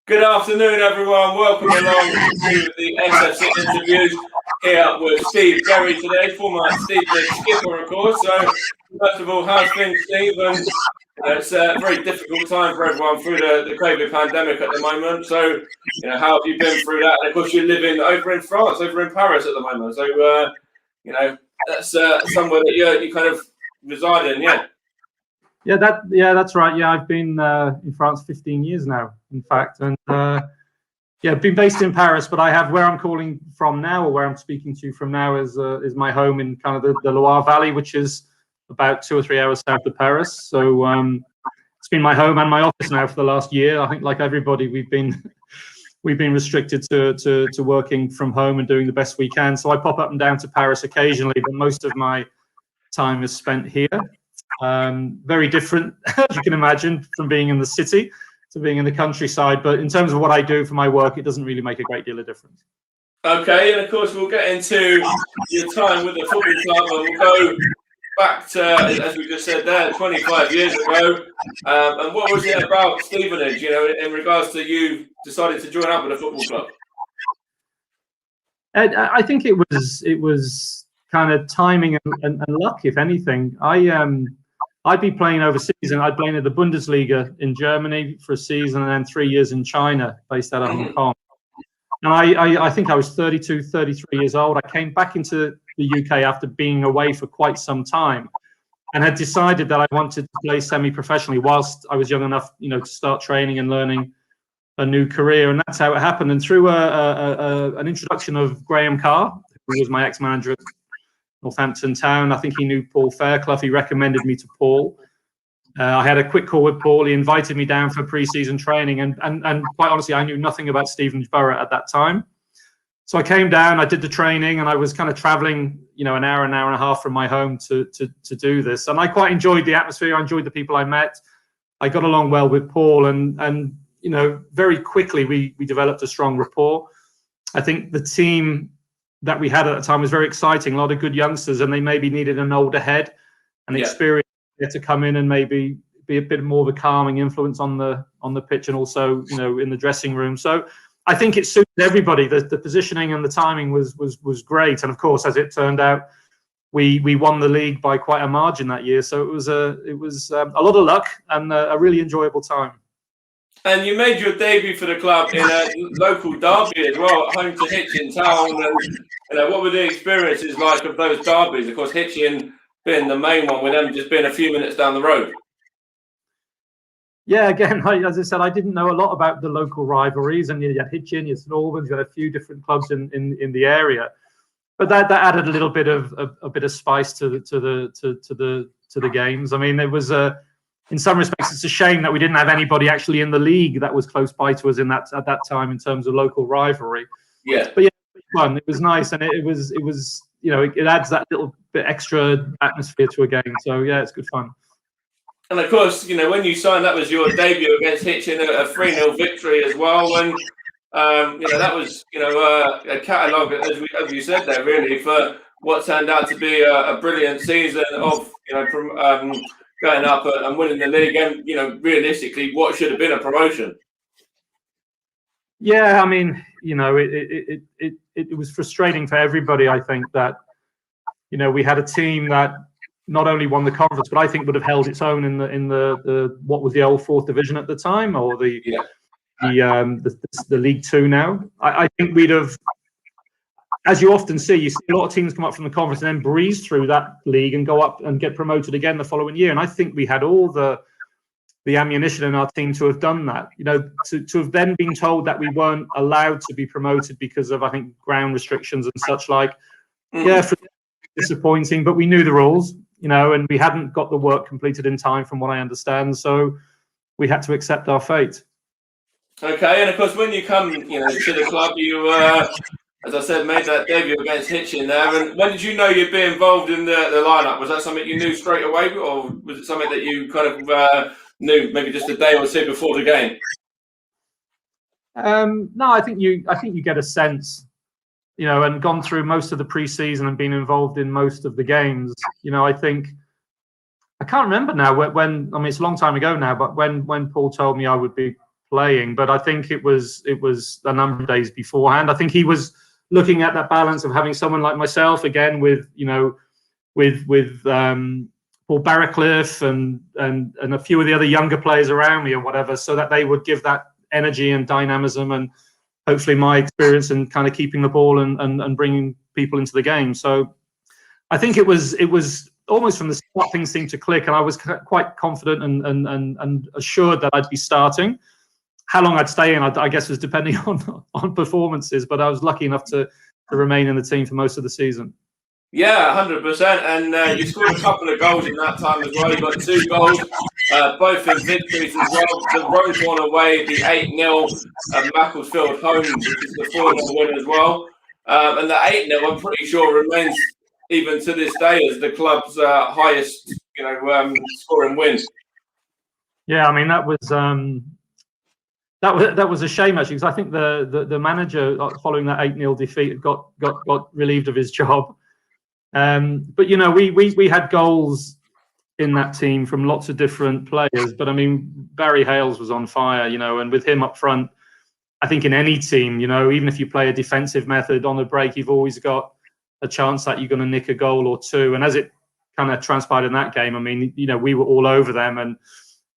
Good afternoon, everyone. Welcome along to the SFC interviews here with Steve Berry today, former Stevenage skipper, of course. So, first of all, how's things, Steve? And it's a very difficult time for everyone through the COVID pandemic at the moment. So, how have you been through that? And of course, you're living over in France, over in Paris at the moment. So, that's somewhere that you kind of reside in, yeah. Yeah, that's right. Yeah, I've been in France 15 years now, in fact, and I've been based in Paris. But I have where I'm calling from now, or where I'm speaking to you from now, is my home in kind of the Loire Valley, which is about 2 or 3 hours south of Paris. So it's been my home and my office now for the last year. I think, like everybody, we've been restricted to working from home and doing the best we can. So I pop up and down to Paris occasionally, but most of my time is spent here. Very different, as you can imagine, from being in the city to being in the countryside. But in terms of what I do for my work, it doesn't really make a great deal of difference. Okay, and of course we'll get into your time with the football club, and we'll go back to, as we just said there, 25 years ago. And what was it about Stevenage, in regards to you deciding to join up with a football club? I think it was kind of timing and luck, if anything. I'd be playing overseas, and I'd played in the Bundesliga in Germany for a season, and then 3 years in China, based out of Hong Kong. And I think I was 32, 33 years old. I came back into the UK after being away for quite some time, and had decided that I wanted to play semi-professionally whilst I was young enough, to start training and learning a new career. And that's how it happened. And through an introduction of Graham Carr, who was my ex-manager at Northampton Town. I think he knew Paul Fairclough. He recommended me to Paul. I had a quick call with Paul. He invited me down for pre-season training, and quite honestly, I knew nothing about Stevenage Borough at that time. So I came down, I did the training, and I was kind of traveling, an hour and a half from my home to do this. And I quite enjoyed the atmosphere. I enjoyed the people I met. I got along well with Paul, and very quickly we developed a strong rapport. I think the team that we had at the time was very exciting. A lot of good youngsters, and they maybe needed an older head and experience to come in and maybe be a bit more of a calming influence on the pitch, and also in the dressing room. So I think it suited everybody. The positioning and the timing was great, and of course, as it turned out, we won the league by quite a margin that year. So it was a lot of luck and a really enjoyable time. And you made your debut for the club in a local derby as well, at home to Hitchin Town. And what were the experiences like of those derbies? Of course, Hitchin being the main one, with them just being a few minutes down the road. Yeah, again, as I said, I didn't know a lot about the local rivalries, and you had Hitchin, you had St Albans, you had a few different clubs in the area. But that added a little bit of spice to the games. I mean, it was in some respects, it's a shame that we didn't have anybody actually in the league that was close by to us at that time in terms of local rivalry. Yeah. But yeah, it was fun. It was nice, and it was it adds that little bit extra atmosphere to a game. So yeah, it's good fun. And of course, when you signed, that was your debut against Hitchin, a 3-0 victory as well. And that was a catalogue, as you said there, really, for what turned out to be a brilliant season of going up and winning the league, and realistically, what should have been a promotion. Yeah, I mean, it was frustrating for everybody. I think that we had a team that not only won the conference, but I think would have held its own in the what was the old 4th division at the time, or the League Two now. I think we'd have, as you often see a lot of teams come up from the conference and then breeze through that league and go up and get promoted again the following year. And I think we had all the ammunition in our team to have done that. To have then been told that we weren't allowed to be promoted because of, I think, ground restrictions and such like. Yeah, disappointing, but we knew the rules, and we hadn't got the work completed in time, from what I understand. So we had to accept our fate. Okay, and of course, when you come, to the club, you, as I said, made that debut against Hitchin there. And when did you know you'd be involved in the lineup? Was that something you knew straight away, or was it something that you kind of knew maybe just a day or two before the game? No, I think you get a sense, and gone through most of the pre-season and been involved in most of the games. I think I can't remember now when. I mean, it's a long time ago now, but when Paul told me I would be playing. But I think it was a number of days beforehand. I think he was looking at that balance of having someone like myself again with Paul Barracliff and a few of the other younger players around me or whatever, so that they would give that energy and dynamism, and hopefully my experience in kind of keeping the ball and bringing people into the game. So I think it was almost from the start things seemed to click, and I was quite confident and assured that I'd be starting. How long I'd stay in, I guess, was depending on performances, but I was lucky enough to remain in the team for most of the season. Yeah, 100%. And you scored a couple of goals in that time as well. You got 2 goals, both in victories as well. The Rosewarne away, the 8-0 Macclesfield home, which is the 4-0 win as well. And the 8-0, I'm pretty sure, remains even to this day as the club's highest, scoring win. Yeah, I mean that was a shame actually, because I think the manager following that 8-0 defeat got relieved of his job. But we had goals in that team from lots of different players. But I mean, Barry Hales was on fire, and with him up front, I think in any team, even if you play a defensive method on the break, you've always got a chance that you're going to nick a goal or two. And as it kind of transpired in that game, I mean, we were all over them, and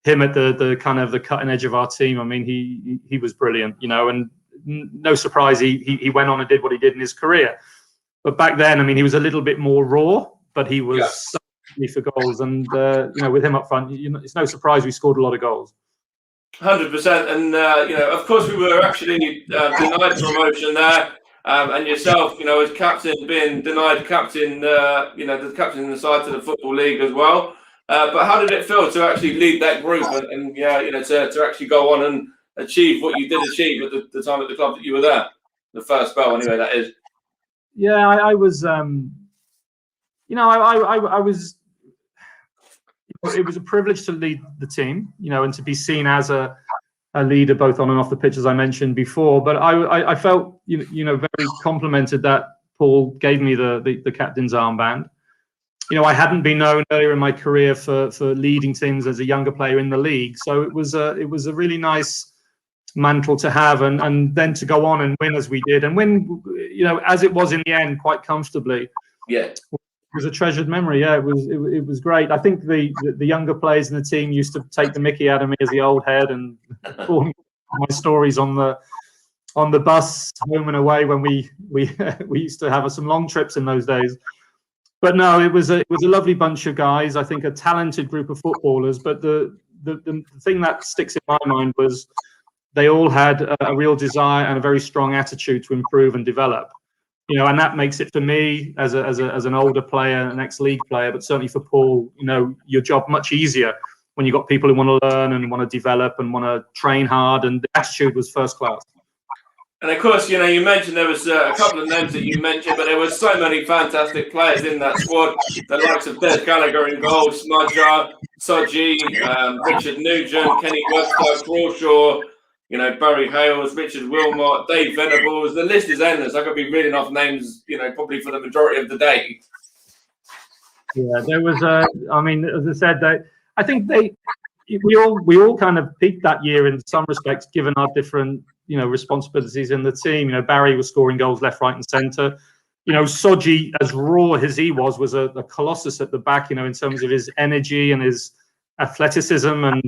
him at the kind of the cutting edge of our team. I mean, he was brilliant, and no surprise he went on and did what he did in his career. But back then, I mean, he was a little bit more raw, but he was so hungry for goals. And, with him up front, it's no surprise we scored a lot of goals. 100%. And, of course, we were actually denied promotion there. And yourself, as captain, being denied captain, the captain in the side to the Football League as well. But how did it feel to actually lead that group and to actually go on and achieve what you did achieve at the time at the club that you were there? The first spell, anyway, that is. Yeah, I was, I was, it was a privilege to lead the team, and to be seen as a leader both on and off the pitch, as I mentioned before. But I felt, very complimented that Paul gave me the captain's armband. I hadn't been known earlier in my career for leading teams as a younger player in the league. So it was a really nice mantle to have, and then to go on and win as we did, and win, as it was in the end, quite comfortably. Yeah, it was a treasured memory. Yeah, it was great. I think the younger players in the team used to take the mickey out of me as the old head and call me my stories on the bus home and away when we used to have some long trips in those days. But no, it was a lovely bunch of guys. I think a talented group of footballers. But the thing that sticks in my mind was they all had a real desire and a very strong attitude to improve and develop, and that makes it for me as an older player, an ex-league player, but certainly for Paul, your job much easier when you've got people who want to learn and want to develop and want to train hard, and the attitude was first class. And of course, you mentioned there was a couple of names that you mentioned, but there were so many fantastic players in that squad. The likes of Des Gallagher in goal, Smudger, Soji, Richard Nugent, Kenny Webster, Crawshaw, Barry Hales, Richard Wilmot, Dave Venables. The list is endless. I could be reading off names, probably for the majority of the day. Yeah, there was I mean, as I said, I think we all kind of peaked that year in some respects, given our different, responsibilities in the team. Barry was scoring goals left, right, and centre. Soji, as raw as he was a colossus at the back, in terms of his energy and his athleticism, and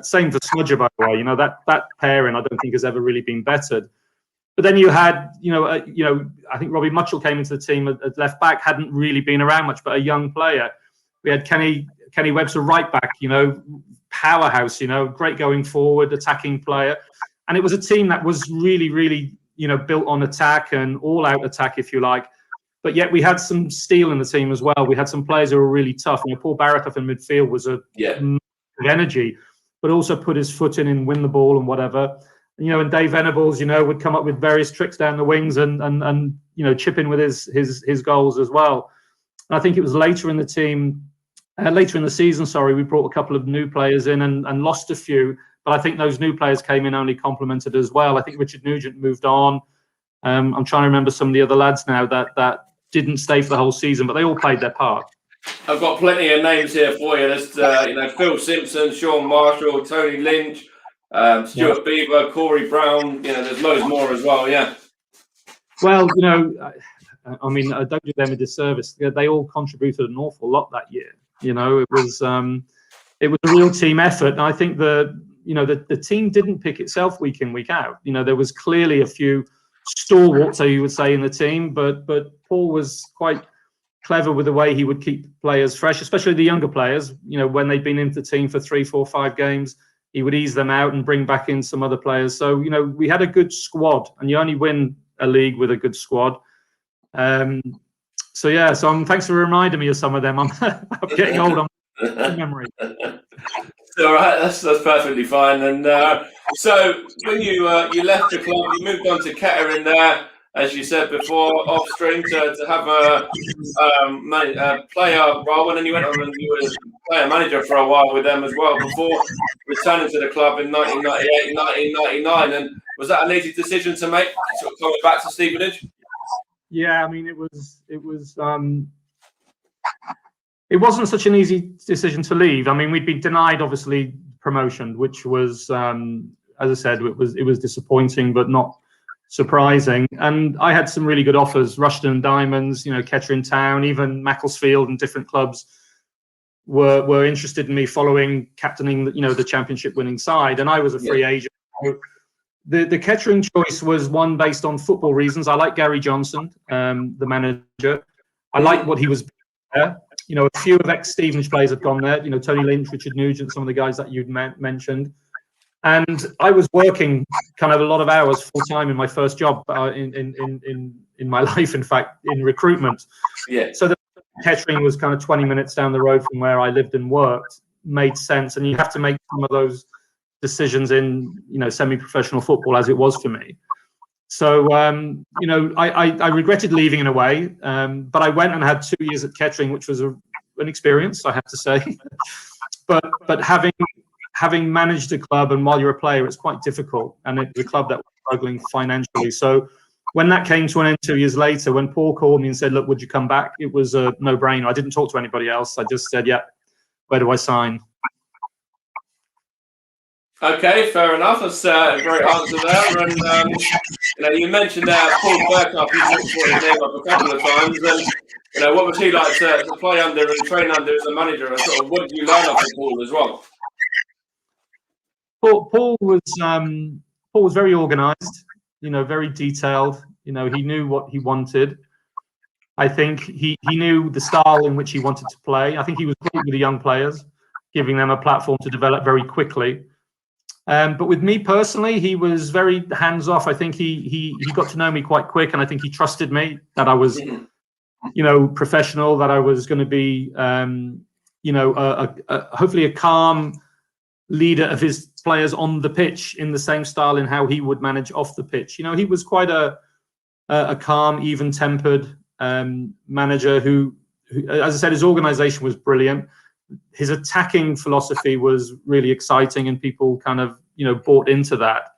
same for Smudger, by the way. That pairing I don't think has ever really been bettered. But then you had, I think Robbie Mutchell came into the team at left back, hadn't really been around much, but a young player. We had Kenny Webster right back, powerhouse, great going forward, attacking player. And it was a team that was really, really, built on attack and all out attack, if you like. But yet we had some steel in the team as well. We had some players who were really tough. Paul Barracliff in midfield was energy, but also put his foot in and win the ball and whatever. And Dave Venables, would come up with various tricks down the wings and chip in with his goals as well. And I think it was later in the season, we brought a couple of new players in and lost a few. But I think those new players came in only complemented as well. I think Richard Nugent moved on. I'm trying to remember some of the other lads now that didn't stay for the whole season, but they all played their part. I've got plenty of names here for you. There's Phil Simpson, Sean Marshall, Tony Lynch, Stuart Beaver, Corey Brown. There's loads more as well. Yeah. Well, I mean, I don't do them a disservice. They all contributed an awful lot that year. It was a real team effort, and I think the team didn't pick itself week in, week out. There was clearly a few stalwarts, so you would say, in the team, but Paul was quite clever with the way he would keep players fresh, especially the younger players. When they'd been into the team for 3, 4, 5 games, he would ease them out and bring back in some other players. So we had a good squad, and you only win a league with a good squad. So thanks for reminding me of some of them. I'm getting old on memory. All right, that's perfectly fine. And so when you left the club, you moved on to Kettering there, as you said before, off stream to have a player role, and then you went on and you were player manager for a while with them as well before returning to the club in 1998, 1999. And was that an easy decision to make, sort of coming back to Stevenage? Yeah, I mean, it wasn't such an easy decision to leave. I mean, we'd been denied, obviously, promotion, which was, as I said, it was disappointing, but not surprising. And I had some really good offers: Rushden Diamonds, Kettering Town, even Macclesfield, and different clubs were interested in me following captaining, the championship winning side. And I was a free agent. So the Kettering choice was one based on football reasons. I like Gary Johnson, the manager. I like what he was there. A few of ex-Stevenage players have gone there. Tony Lynch, Richard Nugent, some of the guys that you'd mentioned. And I was working kind of a lot of hours full time in my first job in my life, in fact, in recruitment. Yeah. So the Kettering was kind of 20 minutes down the road from where I lived and worked. Made sense, and you have to make some of those decisions in semi-professional football, as it was for me. So I regretted leaving in a way, but I went and had 2 years at Kettering, which was an experience, I have to say. but having managed a club, and while you're a player, it's quite difficult, and it was a club that was struggling financially. So when that came to an end 2 years later, when Paul called me and said, "Look, would you come back?" It was a no-brainer. I didn't talk to anybody else. I just said, "Yeah, where do I sign?" Okay, fair enough. That's a great answer there. And you mentioned Paul Fairclough. You talked his name up a couple of times. And what was he like to play under and train under as a manager? And sort of, what did you learn off of Paul as well? Paul was very organised. Very detailed. He knew what he wanted. I think he knew the style in which he wanted to play. I think he was great with the young players, giving them a platform to develop very quickly. But with me personally, he was very hands-off. I think he got to know me quite quick, and I think he trusted me that I was, professional, that I was going to be, hopefully a calm leader of his players on the pitch, in the same style in how he would manage off the pitch. He was quite a calm, even-tempered manager who, as I said, his organisation was brilliant. His attacking philosophy was really exciting, and people kind of, bought into that.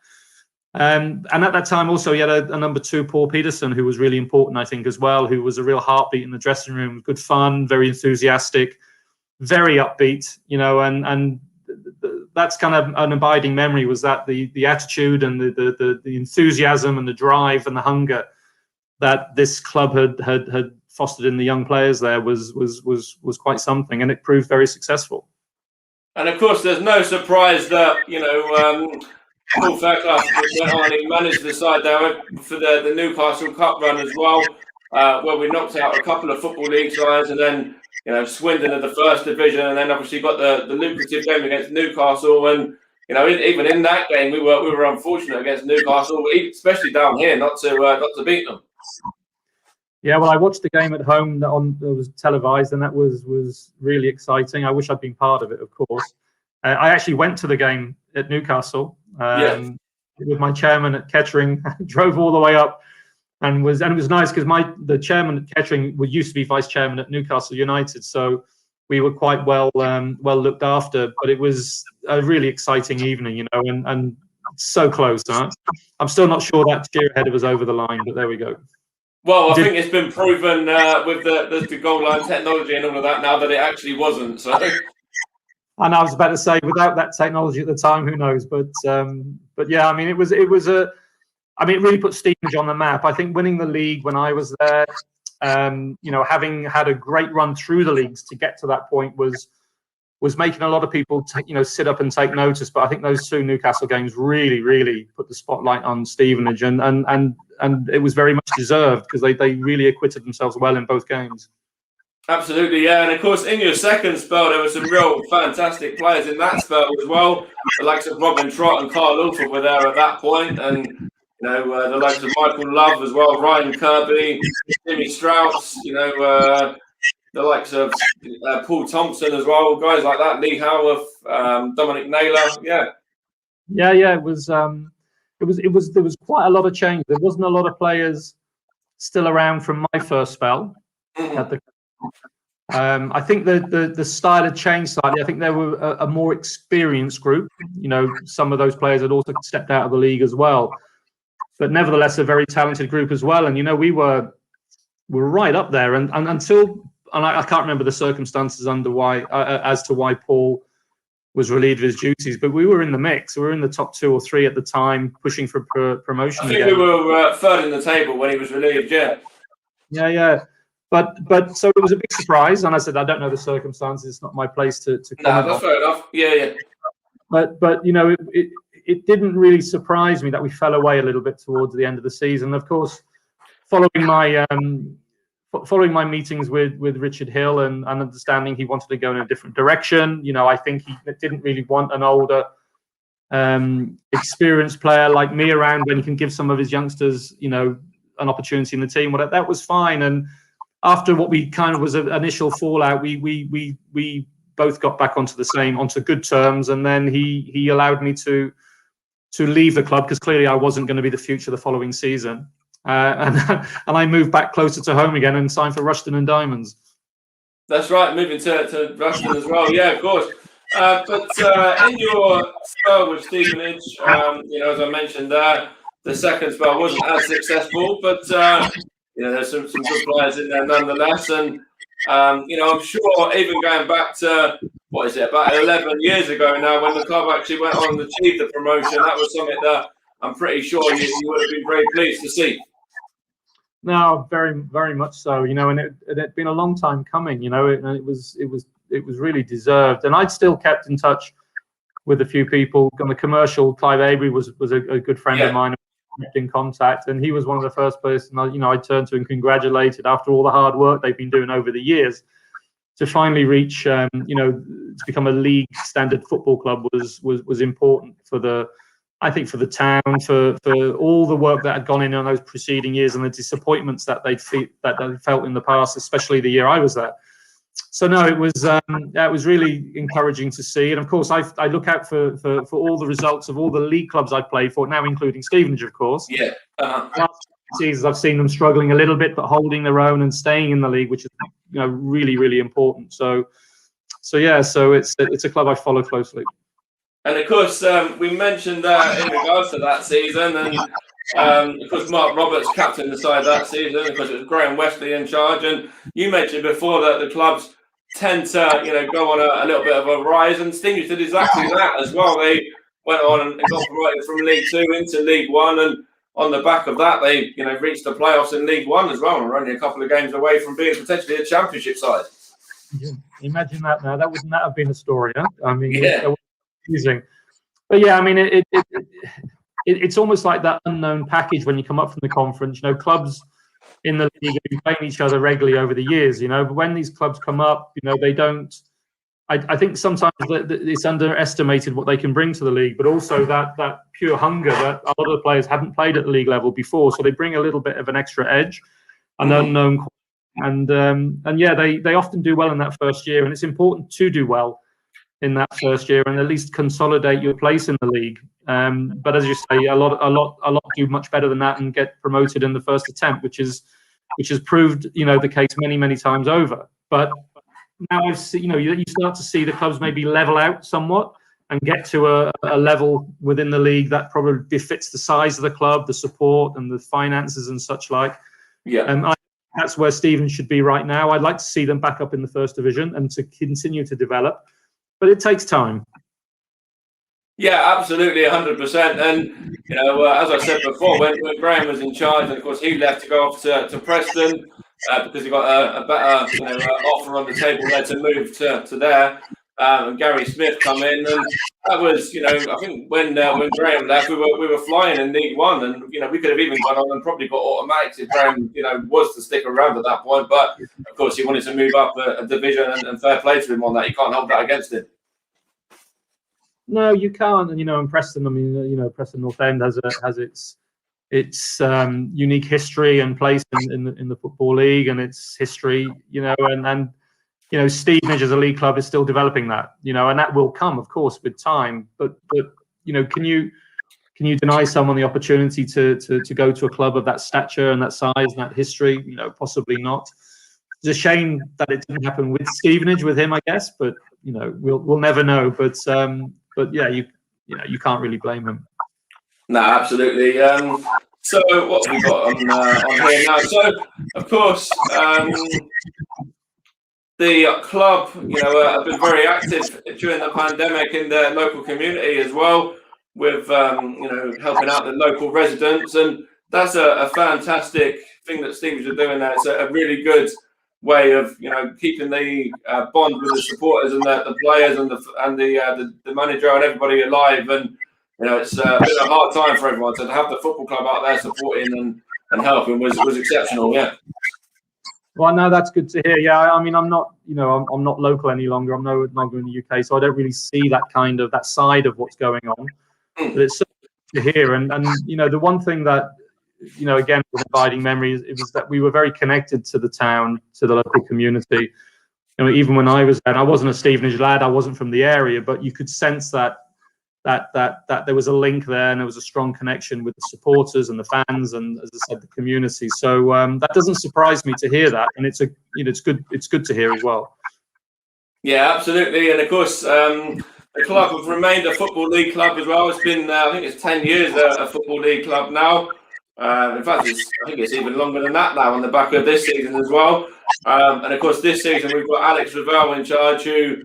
And at that time also, he had a number 2, Paul Peterson, who was really important, I think, as well, who was a real heartbeat in the dressing room. Good fun, very enthusiastic, very upbeat, and that's kind of an abiding memory, was that the attitude and the enthusiasm and the drive and the hunger that this club had fostered in the young players there was quite something, and it proved very successful. And of course, there's no surprise that Paul Fairclough went on and he managed the side there for the Newcastle Cup run as well, where we knocked out a couple of Football League sides, and then Swindon in the first division, and then obviously got the lucrative game against Newcastle. And even in that game, we were unfortunate against Newcastle, especially down here, not to beat them. Yeah, well, I watched the game at home that was televised, and that was really exciting. I wish I'd been part of it, of course. I actually went to the game at Newcastle with my chairman at Kettering. Drove all the way up, and it was nice because the chairman at Kettering used to be vice chairman at Newcastle United, so we were quite well looked after. But it was a really exciting evening, and so close. Huh? I'm still not sure that spearheader was over the line, but there we go. Well, I think it's been proven with the goal line technology and all of that now that it actually wasn't. So And I was about to say, without that technology at the time, who knows? But yeah, I mean, it really put Stevenage on the map. I think winning the league when I was there, having had a great run through the leagues to get to that point was making a lot of people sit up and take notice. But I think those two Newcastle games really put the spotlight on Stevenage, and it was very much deserved because they really acquitted themselves well in both games. Absolutely, yeah. And of course, in your second spell, there were some real fantastic players in that spell as well. The likes of Robin Trott and Carl Lawford were there at that point, and the likes of Michael Love as well, Ryan Kirby, Jimmy Strauss, the likes of Paul Thompson as well, guys like that, Lee Howarth, Dominic Naylor, yeah. It was there was quite a lot of change. There wasn't a lot of players still around from my first spell at the. I think the style had changed slightly. I think there were a more experienced group. Some of those players had also stepped out of the league as well, but nevertheless a very talented group as well. And we were right up there. And I can't remember the circumstances as to why Paul was relieved of his duties, but we were in the mix. We were in the top 2 or 3 at the time, pushing for promotion. I think we were third in the table when he was relieved. Yeah. Yeah. But so it was a big surprise, and I said I don't know the circumstances. It's not my place to comment. No, that's fair enough. Yeah. But it didn't really surprise me that we fell away a little bit towards the end of the season. Of course, following my meetings with Richard Hill and understanding he wanted to go in a different direction. I think he didn't really want an older, experienced player like me around when he can give some of his youngsters, an opportunity in the team. Well, that was fine. And after what we kind of was an initial fallout, we both got back onto good terms, and then he allowed me to leave the club because clearly I wasn't going to be the future the following season, and I moved back closer to home again and signed for Rushden and Diamonds. That's right, moving to Rushden as well. Yeah, of course. But in your spell with Stevenage, as I mentioned there, the second spell wasn't as successful, but there's some good players in there nonetheless. And, I'm sure even going back to, about 11 years ago now, when the club actually went on and achieved the promotion, that was something that I'm pretty sure you would have been very pleased to see. No, very, very much so. And it'd been a long time coming. And it was really deserved. And I'd still kept in touch with a few people. On the commercial, Clive Avery was a good friend of mine. In contact, and he was one of the first persons I turned to and congratulated after all the hard work they've been doing over the years to finally reach to become a league standard football club was important for the town, for all the work that had gone in on those preceding years and the disappointments that they felt in the past, especially the year I was there. So no, it was really encouraging to see, and of course I look out for all the results of all the league clubs I played for now, including Stevenage, of course. Yeah. Last seasons I've seen them struggling a little bit, but holding their own and staying in the league, which is really, really important. So it's a club I follow closely. And of course, we mentioned in regards to that season, and of course, Mark Roberts captained the side that season because it was Graham Wesley in charge. And you mentioned before that the clubs tend to, go on a little bit of a rise, and Stevenage did exactly that as well. They went on and got promoted from League Two into League One, and on the back of that, they reached the playoffs in League One as well, and were only a couple of games away from being potentially a championship side. Yeah, imagine that now. That wouldn't have been a story, huh? I mean, yeah. Amazing. But yeah, I mean, it's almost like that unknown package when you come up from the conference. Clubs in the league have been playing each other regularly over the years. But when these clubs come up, they don't. I think sometimes it's underestimated what they can bring to the league, but also that pure hunger that a lot of the players hadn't played at the league level before, so they bring a little bit of an extra edge, an unknown, and they often do well in that first year, and it's important to do well in that first year and at least consolidate your place in the league. But as you say, a lot do much better than that and get promoted in the first attempt, which has proved the case many times over. But now I've seen, you start to see the clubs maybe level out somewhat and get to a level within the league that probably befits the size of the club, the support and the finances and such like. Yeah. That's where Stevenage should be right now. I'd like to see them back up in the first division and to continue to develop. but it takes time. Yeah, absolutely, 100%. And as I said before, when Graham was in charge, and of course he left to go off to Preston because he got a better offer on the table there to move to there. And Gary Smith come in, and that was I think when Graham left, we were flying in League One, and we could have even gone on and probably got automatics if Graham was to stick around at that point. But of course he wanted to move up a division, and fair play to him on that. You can't hold that against him. No, you can't. And and Preston, I mean, Preston North End has its unique history and place in the Football League, and its history, and Stevenage as a league club is still developing that, and that will come, of course, with time. But can you deny someone the opportunity to go to a club of that stature and that size and that history? Possibly not. It's a shame that it didn't happen with Stevenage, with him, I guess. But we'll never know. But yeah, you can't really blame him. No, absolutely. So what have we got on here now? So of course, the club, have been very active during the pandemic in the local community as well, with helping out the local residents, and that's a fantastic thing that Stevenage are doing there. It's a really good way of keeping the bond with the supporters and the players and the manager and everybody alive. And it's been a hard time for everyone, so to have the football club out there supporting and helping was exceptional. Yeah. Well, no, that's good to hear. Yeah, I mean, I'm not local any longer. I'm no longer in the UK, so I don't really see that side of what's going on. But it's so good to hear. And the one thing that again, with abiding memories, it was that we were very connected to the town, to the local community. Even when I was there, and I wasn't a Stevenage lad, I wasn't from the area, but you could sense that there was a link there, and there was a strong connection with the supporters and the fans, and as I said, the community. So that doesn't surprise me to hear that, and it's good to hear as well. Yeah, absolutely, and of course. The club have remained a Football League club as well. It's been, I think it's 10 years a Football League club now. In fact, I think it's even longer than that now on the back of this season as well. And of course, this season we've got Alex Ravel in charge, who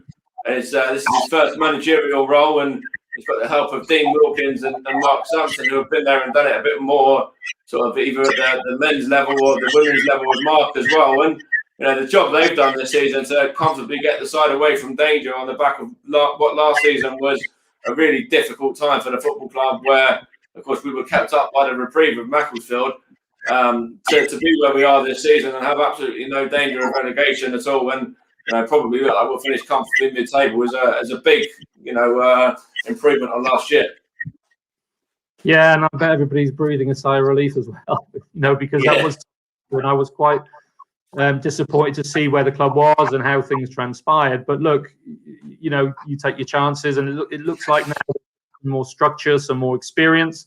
is this is his first managerial role, and he's got the help of Dean Wilkins and Mark Sampson, who have been there and done it a bit more, sort of either at the men's level or the women's level with Mark as well. And the job they've done this season to comfortably get the side away from danger on the back of what last season was a really difficult time for the football club, where, of course, we were kept up by the reprieve of Macclesfield. To be where we are this season and have absolutely no danger of relegation at all, and probably look like we'll finish comfortably mid-table is a big improvement on last year. Yeah, and I bet everybody's breathing a sigh of relief as well, because that was when I was quite disappointed to see where the club was and how things transpired. But look, you take your chances, and it looks like now more structure, some more experience.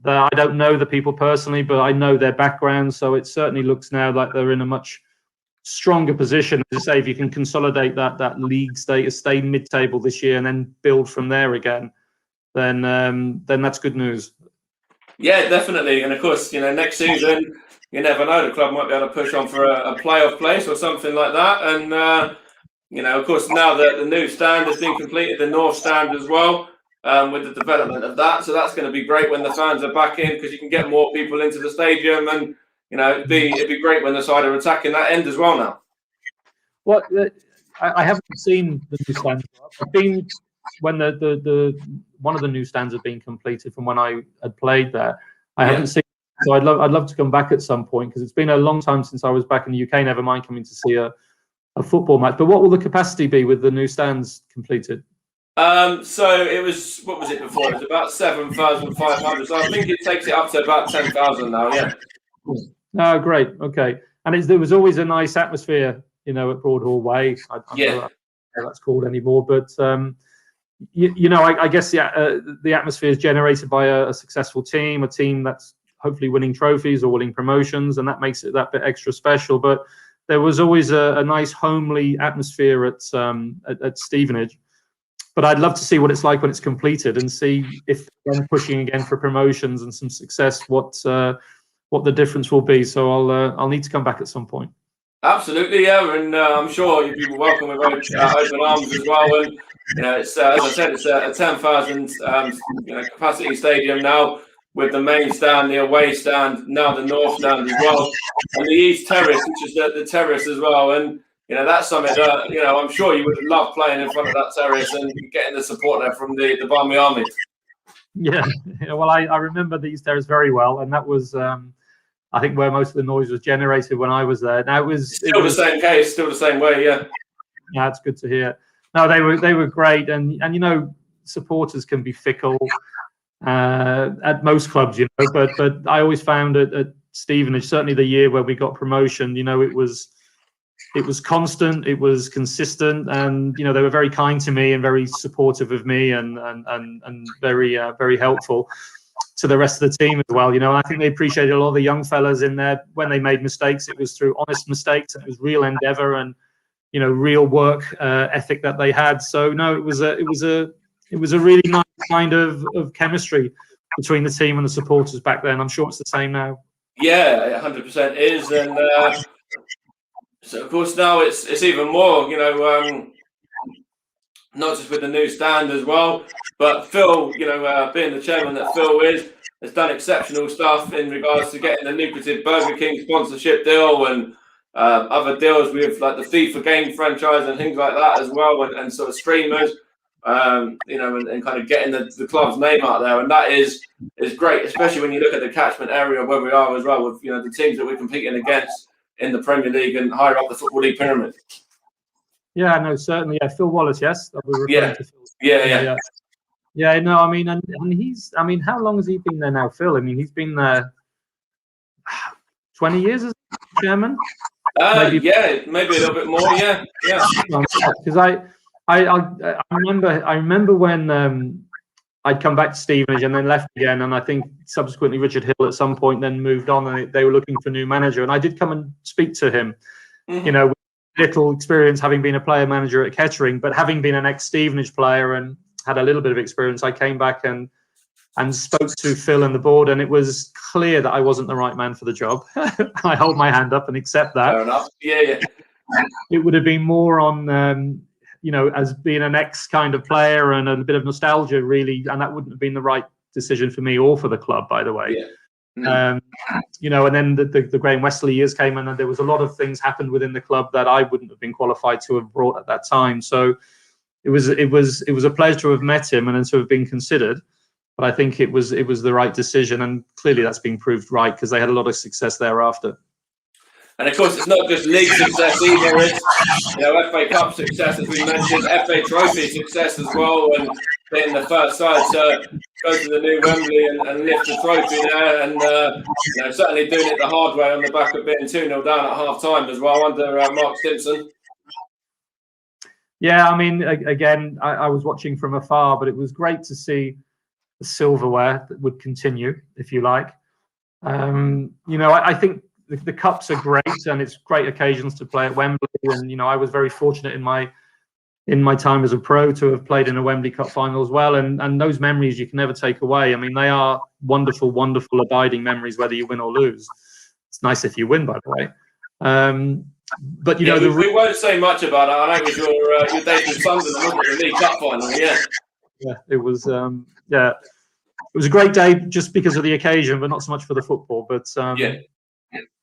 I don't know the people personally, but I know their background, so it certainly looks now like they're in a much stronger position. As I say, if you can consolidate that league status, stay mid-table this year, and then build from there again, then that's good news. Yeah, definitely. And of course, next season, you never know, the club might be able to push on for a playoff place or something like that. And of course, now that the new stand has been completed, the north stand as well, with the development of that, so that's going to be great when the fans are back in, because you can get more people into the stadium, and it'd be great when the side are attacking that end as well now. Well, I haven't seen the new stand. I've been when the one of the new stands had been completed from when I had played there. I haven't seen. So I'd love to come back at some point, because it's been a long time since I was back in the UK. Never mind coming to see a football match. But what will the capacity be with the new stands completed? So it was, what was it before? It was about 7,500. So I think it takes it up to about 10,000 now. Yeah. Oh, great. Okay. And there was always a nice atmosphere, at Broadhall Way. I don't know what that's called anymore, but I guess the atmosphere is generated by a successful team, a team that's hopefully winning trophies or winning promotions, and that makes it that bit extra special. But there was always a nice homely atmosphere at Stevenage. But I'd love to see what it's like when it's completed, and see if they're pushing again for promotions and some success, what the difference will be. So I'll need to come back at some point. Absolutely, yeah, and I'm sure you'll be welcome with open arms as well. And it's as I said, it's a 10,000 capacity stadium now, with the main stand, the away stand, now the north stand as well, and the east terrace, which is the terrace as well. And that's something that I'm sure you would love playing in front of that terrace and getting the support there from the Barmy Army. Yeah, well, I remember these terraces very well, and that was. I think where most of the noise was generated when I was there. Now it was the same case, still the same way, yeah. Yeah, it's good to hear. No, they were great, and supporters can be fickle at most clubs, but I always found at Stevenage, certainly the year where we got promotion, it was constant, it was consistent, and they were very kind to me and very supportive of me and very very helpful to the rest of the team as well. And I think they appreciated a lot of the young fellas in there. When they made mistakes, it was through honest mistakes, and it was real endeavour and real work ethic that they had. So no, it was a really nice kind of chemistry between the team and the supporters back then. I'm sure it's the same now. Yeah, 100% is, and so of course now it's even more. Not just with the new stand as well, but Phil, being the chairman that Phil is, has done exceptional stuff in regards to getting the lucrative Burger King sponsorship deal and other deals with like the FIFA game franchise and things like that as well, and sort of streamers, and kind of getting the club's name out there, and that is great, especially when you look at the catchment area where we are as well, with the teams that we're competing against in the Premier League and higher up the Football League pyramid. Yeah, no, certainly. Yeah, Phil Wallace, yes. Yeah. To Phil. Yeah. Yeah, no, I mean, and he's, how long has he been there now, Phil? I mean, he's been there 20 years as chairman? Maybe a little bit more, yeah. Because I remember when I'd come back to Stevenage and then left again, and I think subsequently Richard Hill at some point then moved on, and they were looking for a new manager, and I did come and speak to him, with little experience having been a player manager at Kettering, but having been an ex-Stevenage player and had a little bit of experience, I came back and spoke to Phil and the board, and it was clear that I wasn't the right man for the job. I hold my hand up and accept that. Fair enough. Yeah. It would have been more on, as being an ex kind of player and a bit of nostalgia, really, and that wouldn't have been the right decision for me or for the club, by the way. Yeah. And then the Graham Wesley years came, and there was a lot of things happened within the club that I wouldn't have been qualified to have brought at that time. So it was a pleasure to have met him and then to have been considered. But I think it was the right decision, and clearly that's been proved right because they had a lot of success thereafter. And of course, it's not just league success either. It's FA Cup success, as we mentioned, FA Trophy success as well, and being the first side to go to the new Wembley and lift the trophy there, and certainly doing it the hard way on the back of being 2-0 down at half time as well under Mark Stimson. Yeah, I mean, again, I was watching from afar, but it was great to see the silverware that would continue, if you like. I think the cups are great, and it's great occasions to play at Wembley. And I was very fortunate in my time as a pro to have played in a Wembley Cup final as well. And those memories you can never take away. I mean, they are wonderful, wonderful, abiding memories, whether you win or lose. It's nice if you win, by the way. But we won't say much about it. I know it was your days with Sunderland, wasn't it? The League Cup final, yeah. Yeah, it was. It was a great day just because of the occasion, but not so much for the football. But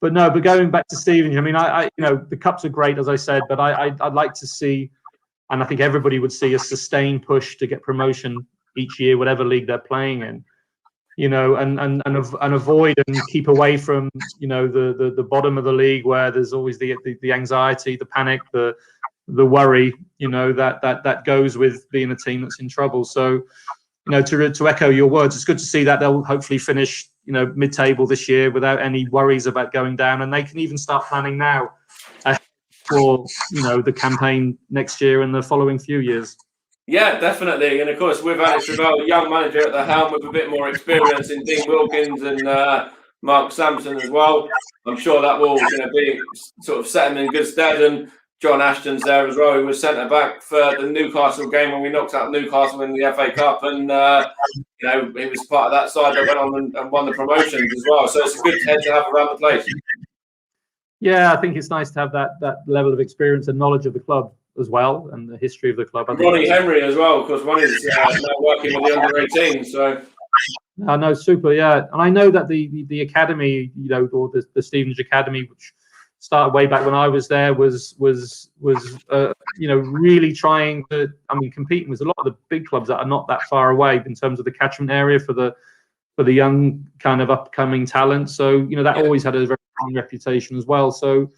But going back to Stevenage, I mean, I the cups are great, as I said, but I'd like to see, and I think everybody would see, a sustained push to get promotion each year, whatever league they're playing in. And avoid and keep away from the bottom of the league where there's always the anxiety, the panic, the worry, that goes with being a team that's in trouble. So, to echo your words, it's good to see that they'll hopefully finish mid-table this year without any worries about going down, and they can even start planning now for the campaign next year and the following few years. Yeah, definitely. And of course, with Alex Ravel, a young manager at the helm with a bit more experience in Dean Wilkins and Mark Sampson as well, I'm sure that will be sort of set him in good stead. And John Ashton's there as well, who was centre back for the Newcastle game when we knocked out Newcastle in the FA Cup. And, he was part of that side that went on and won the promotions as well. So it's a good head to have around the place. Yeah, I think it's nice to have that level of experience and knowledge of the club as well, and the history of the club. Ronnie Henry as well, because Ronnie's now working with the under-18. So I know, super, yeah, and I know that the academy, or the Stevenage Academy, which started way back when I was there, was really trying to, competing with a lot of the big clubs that are not that far away in terms of the catchment area for the young kind of upcoming talent. So that always had a very strong reputation as well. So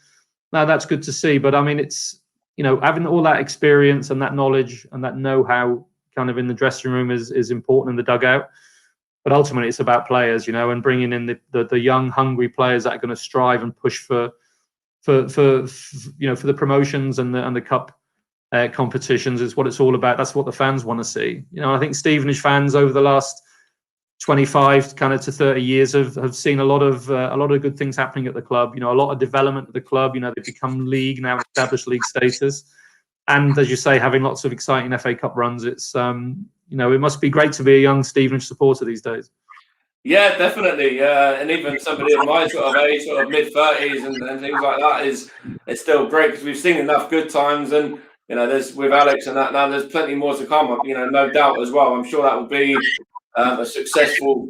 now that's good to see. But it's having all that experience and that knowledge and that know-how kind of in the dressing room is important in the dugout. But ultimately, it's about players, and bringing in the young, hungry players that are going to strive and push for the promotions and the cup competitions is what it's all about. That's what the fans want to see. I think Stevenage fans over the last 25 kind of to 30 years have seen a lot of good things happening at the club. A lot of development at the club. They've become league now, established league status, and as you say, having lots of exciting FA Cup runs. It's it must be great to be a young Stevenage supporter these days. Yeah, definitely. And even somebody of my sort of age, sort of mid-30s and things like that, it's still great because we've seen enough good times, and there's with Alex and that now. There's plenty more to come. No doubt as well. I'm sure that will be a successful,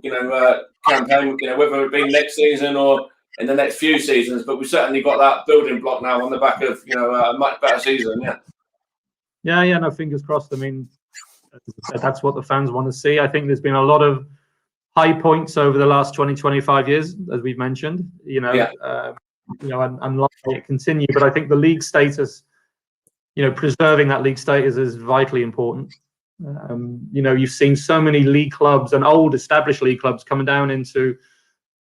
campaign. Whether it be next season or in the next few seasons, but we've certainly got that building block now on the back of a much better season. Yeah. No, fingers crossed. As I said, that's what the fans want to see. I think there's been a lot of high points over the last 20, 25 years, as we've mentioned, and likely it continue. But I think the league status, preserving that league status is vitally important. You've seen so many league clubs and old established league clubs coming down into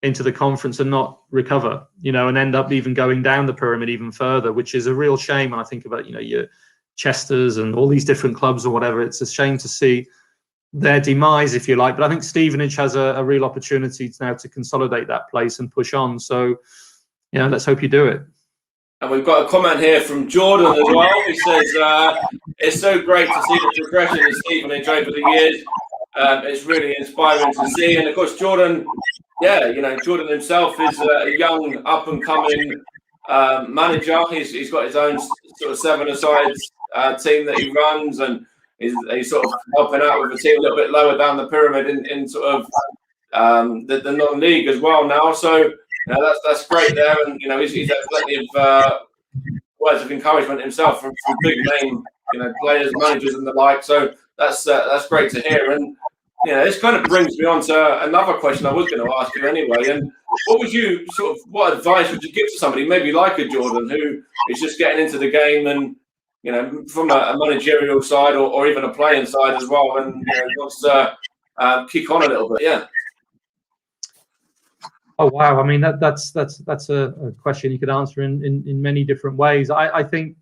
the conference and not recover, and end up even going down the pyramid even further, which is a real shame. When I think about, your Chesters and all these different clubs or whatever, it's a shame to see their demise, if you like. But I think Stevenage has a real opportunity now to consolidate that place and push on. So, let's hope you do it. And we've got a comment here from Jordan as well. He says, it's so great to see the progression of Stevenage over the years. It's really inspiring to see. And of course, Jordan, Jordan himself is a young, up-and-coming manager. He's got his own sort of seven-a-side team that he runs, and he's sort of helping out with a team a little bit lower down the pyramid in sort of the non-league as well now. So that's great there, and he's had plenty of words of encouragement himself from big name players, managers, and the like. So that's great to hear. And this kind of brings me on to another question I was going to ask you anyway. And what advice would you give to somebody maybe like a Jordan who is just getting into the game and from a managerial side or even a playing side as well, and wants to kick on a little bit? Yeah. Oh wow! That's a question you could answer in many different ways. I think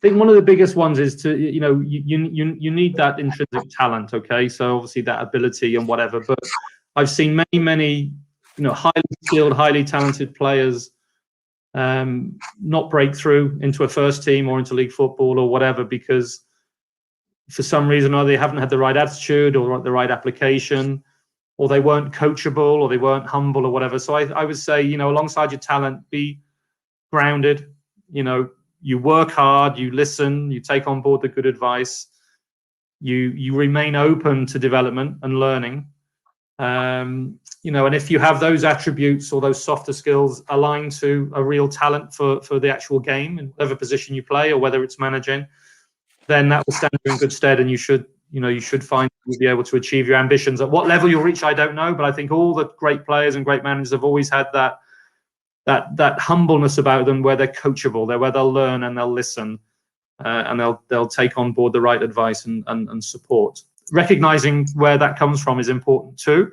one of the biggest ones is to you need that intrinsic talent. Okay, so obviously that ability and whatever. But I've seen many highly skilled, highly talented players not break through into a first team or into league football or whatever, because for some reason or they haven't had the right attitude or the right application, or they weren't coachable, or they weren't humble, or whatever. So I would say, alongside your talent, be grounded. You work hard, you listen, you take on board the good advice, you remain open to development and learning. And if you have those attributes or those softer skills aligned to a real talent for the actual game, in whatever position you play or whether it's managing, then that will stand you in good stead, and you should find you'll be able to achieve your ambitions. At what level you'll reach, I don't know, but I think all the great players and great managers have always had that humbleness about them, where they're coachable, where they'll learn and they'll listen, and they'll take on board the right advice and support. Recognizing where that comes from is important too,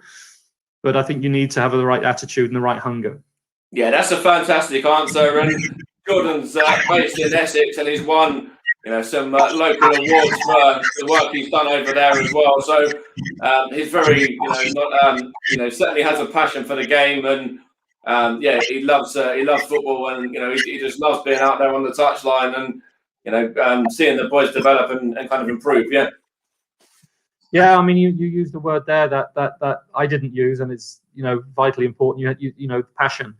but I think you need to have the right attitude and the right hunger. Yeah, that's a fantastic answer. And Jordan's based in Essex, and he's won some local awards for the work he's done over there as well. So he's very, certainly has a passion for the game, and he loves football, and he just loves being out there on the touchline and seeing the boys develop and kind of improve. Yeah. Yeah, you used the word there that I didn't use, and it's vitally important. You passion.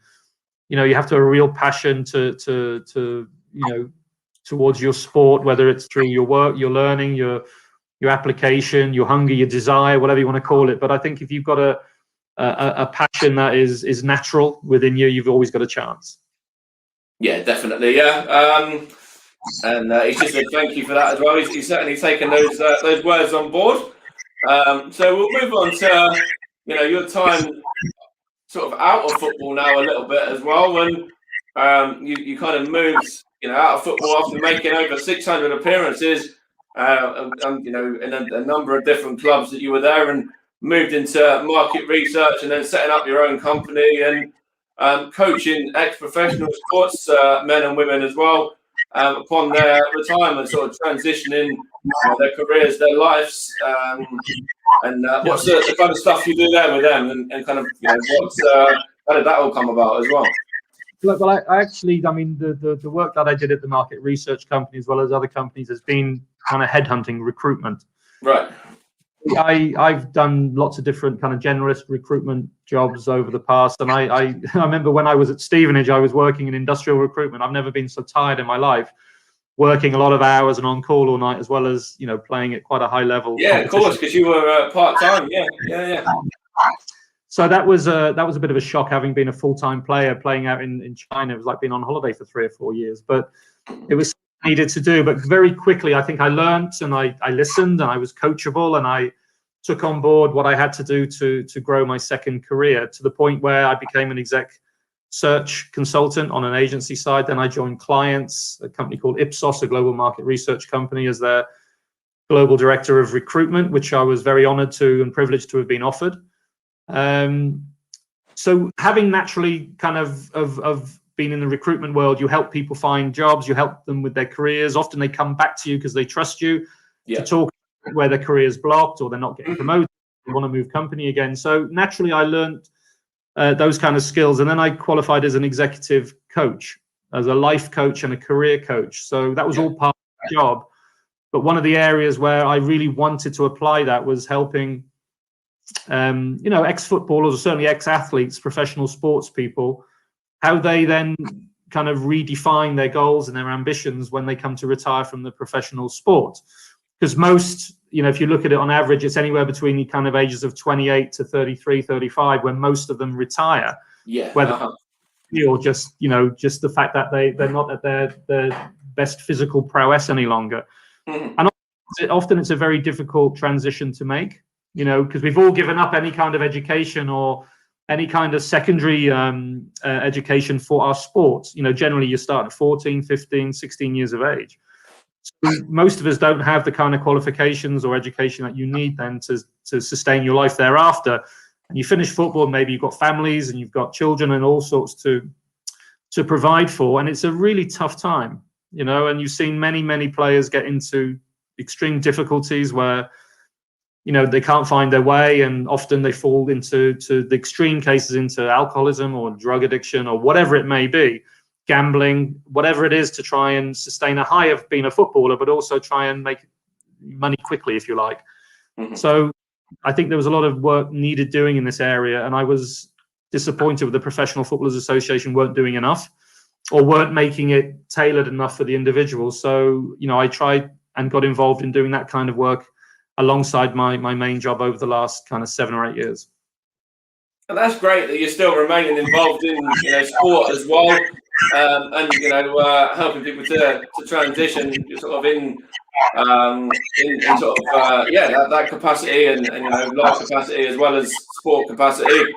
you have to have a real passion to towards your sport, whether it's through your work, your learning, your application, your hunger, your desire, whatever you want to call it. But I think if you've got a passion that is natural within you, you've always got a chance. Yeah, definitely. Yeah. And he just said thank you for that as well. He's certainly taken those words on board. So we'll move on to your time sort of out of football now a little bit as well. When you kind of moved out of football after making over 600 appearances, in a number of different clubs that you were there, and moved into market research, and then setting up your own company and coaching ex-professional sports men and women as well. Upon their retirement, sort of transitioning their careers, their lives, and what's the kind of stuff you do there with them, and kind of how did that all come about as well? Well, I actually, the work that I did at the market research company as well as other companies has been kind of headhunting recruitment. Right. I've done lots of different kind of generalist recruitment jobs over the past, and I remember when I was at Stevenage, I was working in industrial recruitment. I've never been so tired in my life, working a lot of hours and on call all night, as well as playing at quite a high level. Yeah, of course, because you were part-time. Yeah. So that was a bit of a shock, having been a full-time player playing out in China. It was like being on holiday for 3 or 4 years, but it was needed to do. But very quickly, I think I learned, and I listened, and I was coachable, and I took on board what I had to do to grow my second career, to the point where I became an exec search consultant on an agency side. Then I joined clients, a company called Ipsos, a global market research company, as their global director of recruitment, which I was very honored to and privileged to have been offered. So having naturally kind of been in the recruitment world, you help people find jobs, you help them with their careers. Often they come back to you because they trust you to talk where their career is blocked or they're not getting promoted, they want to move company again. So naturally I learned those kind of skills, and then I qualified as an executive coach, as a life coach and a career coach. So that was all part of the job. But one of the areas where I really wanted to apply that was helping ex-footballers, or certainly ex-athletes, professional sports people, how they then kind of redefine their goals and their ambitions when they come to retire from the professional sport. Because most, if you look at it on average, it's anywhere between the kind of ages of 28 to 33, 35, when most of them retire. Yeah. Whether or just the fact that they're not at their best physical prowess any longer. And often it's a very difficult transition to make, because we've all given up any kind of education or any kind of secondary education for our sports. Generally you start at 14, 15, 16 years of age. So most of us don't have the kind of qualifications or education that you need then to sustain your life thereafter. And you finish football, maybe you've got families and you've got children and all sorts to provide for. And it's a really tough time, and you've seen many players get into extreme difficulties where they can't find their way, and often they fall into the extreme cases, into alcoholism or drug addiction or whatever it may be, gambling, whatever it is, to try and sustain a high of being a footballer, but also try and make money quickly, if you like. So I think there was a lot of work needed doing in this area, and I was disappointed with the Professional Footballers Association weren't doing enough, or weren't making it tailored enough for the individual. So, I tried and got involved in doing that kind of work alongside my main job over the last kind of 7 or 8 years. And that's great that you're still remaining involved in sport as well, and helping people to transition sort of in sort of that capacity and life capacity as well as sport capacity.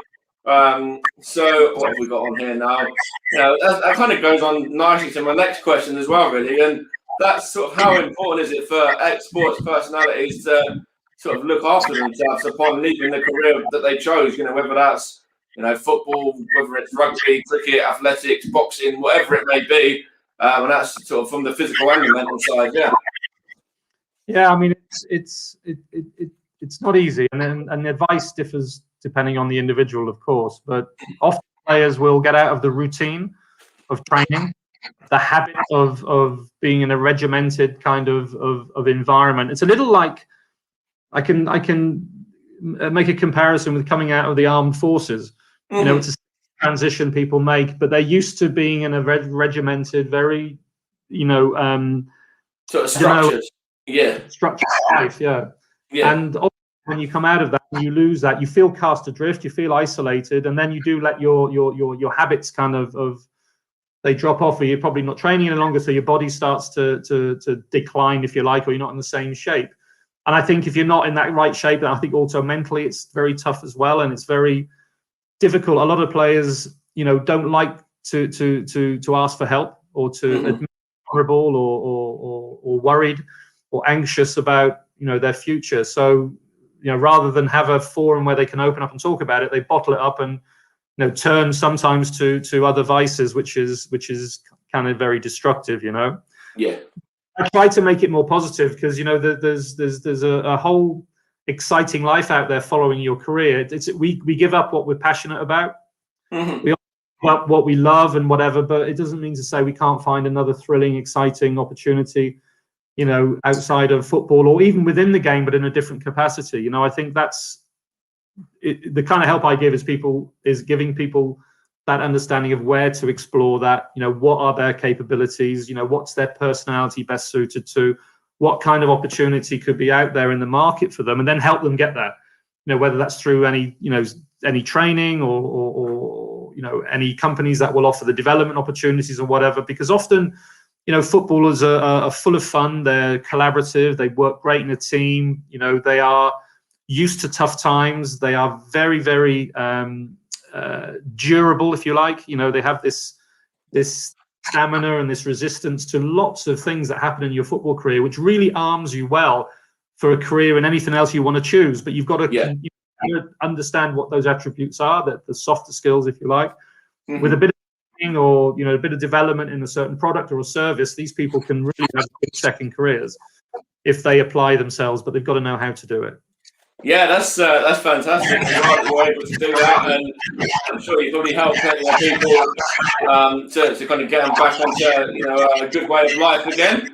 So what have we got on here now? That kind of goes on nicely to my next question as well, really, and that's sort of how important is it for ex-sports personalities to sort of look after themselves upon leaving the career that they chose, whether that's, football, whether it's rugby, cricket, athletics, boxing, whatever it may be. And that's sort of from the physical and the mental side. Yeah. Yeah. I mean, it's not easy. And the advice differs depending on the individual, of course, but often players will get out of the routine of training, the habit of being in a regimented kind of environment. It's a little like, I can make a comparison with coming out of the armed forces. It's transition people make, but they're used to being in a regimented, very, sort of structured, structured life, yeah. And when you come out of that and you lose that, you feel cast adrift, you feel isolated, and then you do let your habits kind of they drop off, or you're probably not training any longer, so your body starts to decline, if you like, or you're not in the same shape. And I think if you're not in that right shape, then I think also mentally it's very tough as well, and it's very difficult. A lot of players, don't like to ask for help, or to admit vulnerable, or worried or anxious about their future. So rather than have a forum where they can open up and talk about it, they bottle it up and turn sometimes to other vices, which is kind of very destructive. I try to make it more positive, because there's a whole exciting life out there following your career. We give up what we're passionate about. We give up what we love and whatever, but it doesn't mean to say we can't find another thrilling, exciting opportunity outside of football, or even within the game, but in a different capacity. I think that's the kind of help I give is giving people that understanding of where to explore that, what are their capabilities, what's their personality best suited to, what kind of opportunity could be out there in the market for them, and then help them get there. Whether that's through any training, or any companies that will offer the development opportunities or whatever, because often footballers are full of fun, they're collaborative, they work great in a team, they are used to tough times, they are very, very durable, if you like. They have this stamina and this resistance to lots of things that happen in your football career, which really arms you well for a career in anything else you want to choose. But you've got to understand what those attributes are, that the softer skills, if you like. With a bit of or a bit of development in a certain product or a service, these people can really have good second careers if they apply themselves, but they've got to know how to do it. Yeah, that's fantastic. You're able to do that, and I'm sure you've already helped plenty of people to kind of get them back onto a good way of life again.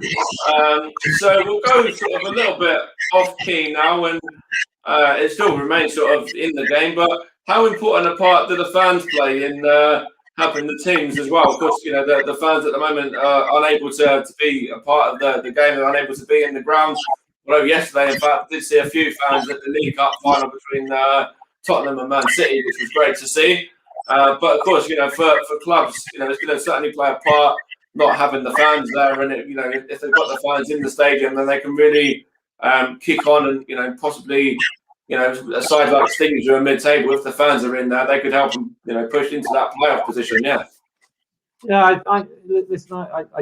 So we'll go sort of a little bit off key now, and it still remains sort of in the game. But how important a part do the fans play in helping the teams as well? Of course, the fans at the moment are unable to be a part of the game. They're unable to be in the ground. Although yesterday, in fact, I did see a few fans at the League Cup final between Tottenham and Man City, which was great to see. But of course, for clubs, it's going to certainly play a part not having the fans there. And if they've got the fans in the stadium, then they can really kick on and possibly, a side like Stevenage who are mid-table, if the fans are in there, they could help them, push into that playoff position. Yeah. Yeah, I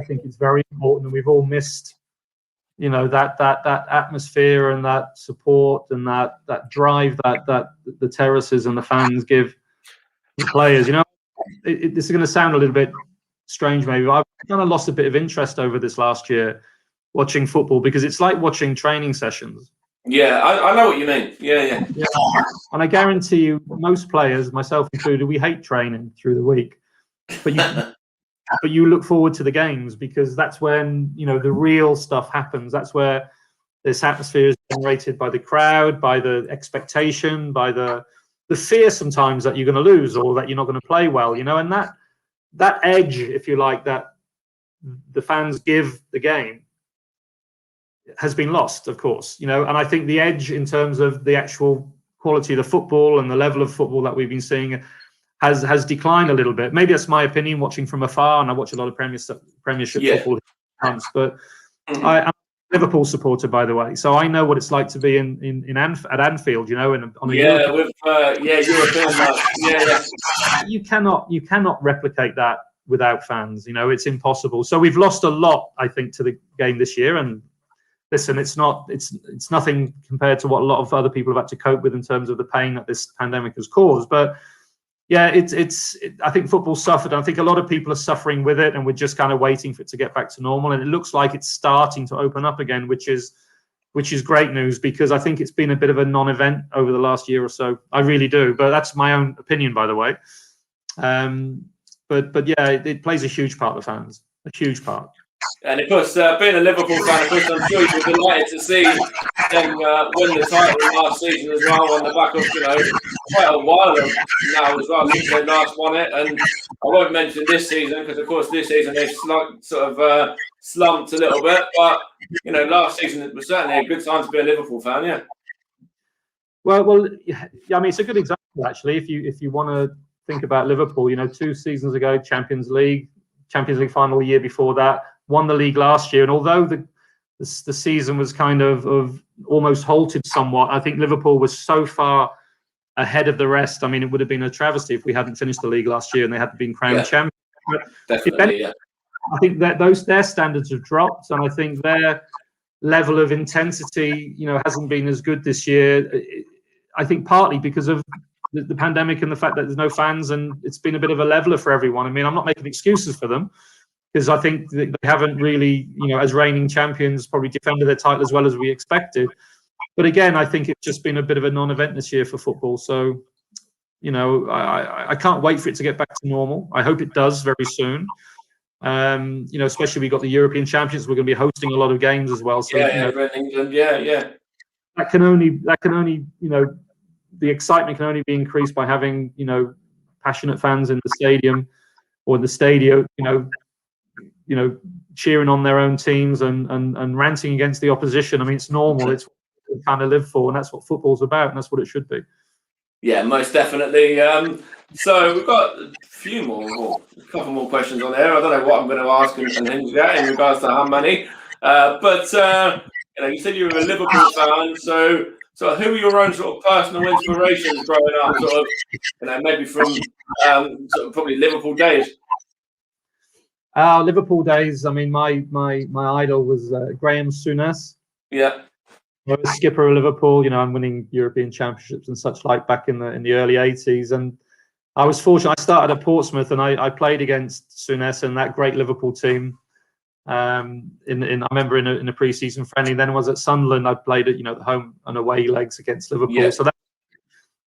think it's very important, and we've all missed. That atmosphere and that support and that drive that the terraces and the fans give the players. This is going to sound a little bit strange, maybe. I've kind of lost a bit of interest over this last year watching football, because it's like watching training sessions. Yeah, I know what you mean. Yeah. And I guarantee you, most players, myself included, we hate training through the week, but you look forward to the games, because that's when the real stuff happens. That's where this atmosphere is generated by the crowd, by the expectation, by the fear sometimes that you're going to lose or that you're not going to play well. And that edge, if you like, that the fans give the game has been lost, of course. And I think the edge in terms of the actual quality of the football and the level of football that we've been seeing has declined a little bit. Maybe that's my opinion, watching from afar, and I watch a lot of Premiership football. But I'm a Liverpool supporter, by the way, so I know what it's like to be at Anfield. On a European match. Yeah. You cannot replicate that without fans. It's impossible. So we've lost a lot, I think, to the game this year. And listen, it's nothing compared to what a lot of other people have had to cope with in terms of the pain that this pandemic has caused. But yeah, I think football suffered. I think a lot of people are suffering with it, and we're just kind of waiting for it to get back to normal. And it looks like it's starting to open up again, which is great news, because I think it's been a bit of a non-event over the last year or so. I really do, but that's my own opinion, by the way. But yeah, it plays a huge part, the fans, a huge part. And of course, being a Liverpool fan, of course, I'm sure you were delighted to see them win the title last season as well, on the back of, quite a while now as well since they last won it. And I won't mention this season because, of course, this season they've slumped a little bit. But, last season it was certainly a good time to be a Liverpool fan, yeah. Well, yeah, I mean, it's a good example, actually, if you want to think about Liverpool. 2 seasons ago, Champions League final the year before that, won the league last year, and although the season was kind of almost halted somewhat, I think Liverpool was so far ahead of the rest. I mean, it would have been a travesty if we hadn't finished the league last year and they hadn't been crowned champions. Definitely, yeah. I think that their standards have dropped, and I think their level of intensity, hasn't been as good this year. I think partly because of the pandemic and the fact that there's no fans, and it's been a bit of a leveler for everyone. I mean, I'm not making excuses for them, because I think they haven't really, as reigning champions, probably defended their title as well as we expected. But again, I think it's just been a bit of a non-event this year for football. So, I can't wait for it to get back to normal. I hope it does very soon. Especially we've got the European Championships. We're going to be hosting a lot of games as well. So, England, yeah. That can only, the excitement can only be increased by having, passionate fans in the stadium or the stadio, cheering on their own teams and ranting against the opposition. I mean, it's normal. It's what we kind of live for, and that's what football's about, and that's what it should be. Yeah, most definitely. So we've got a couple more questions on there. I don't know what I'm going to ask and things in regards to how many. But you said you were a Liverpool fan, so who are your own sort of personal inspirations growing up? Maybe from probably Liverpool days. Liverpool days. I mean, my idol was Graham Souness. Yeah. I was skipper of Liverpool. I'm winning European Championships and such like back in the early '80s, and I was fortunate. I started at Portsmouth, and I played against Souness and that great Liverpool team. I remember in a pre-season friendly. Then I was at Sunderland. I played at the home and away legs against Liverpool. Yeah. So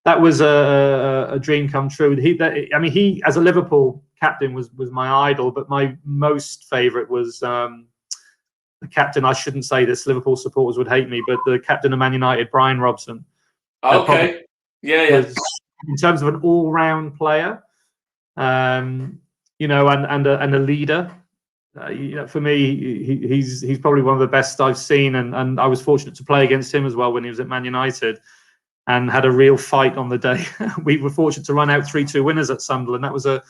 that was a dream come true. He as a Liverpool captain was my idol, but my most favourite was the captain. I shouldn't say this, Liverpool supporters would hate me, but the captain of Man United, Brian Robson. Okay. Yeah. In terms of an all-round player, and a leader. For me, he's probably one of the best I've seen, and I was fortunate to play against him as well when he was at Man United, and had a real fight on the day. We were fortunate to run out 3-2 winners at Sunderland. That was a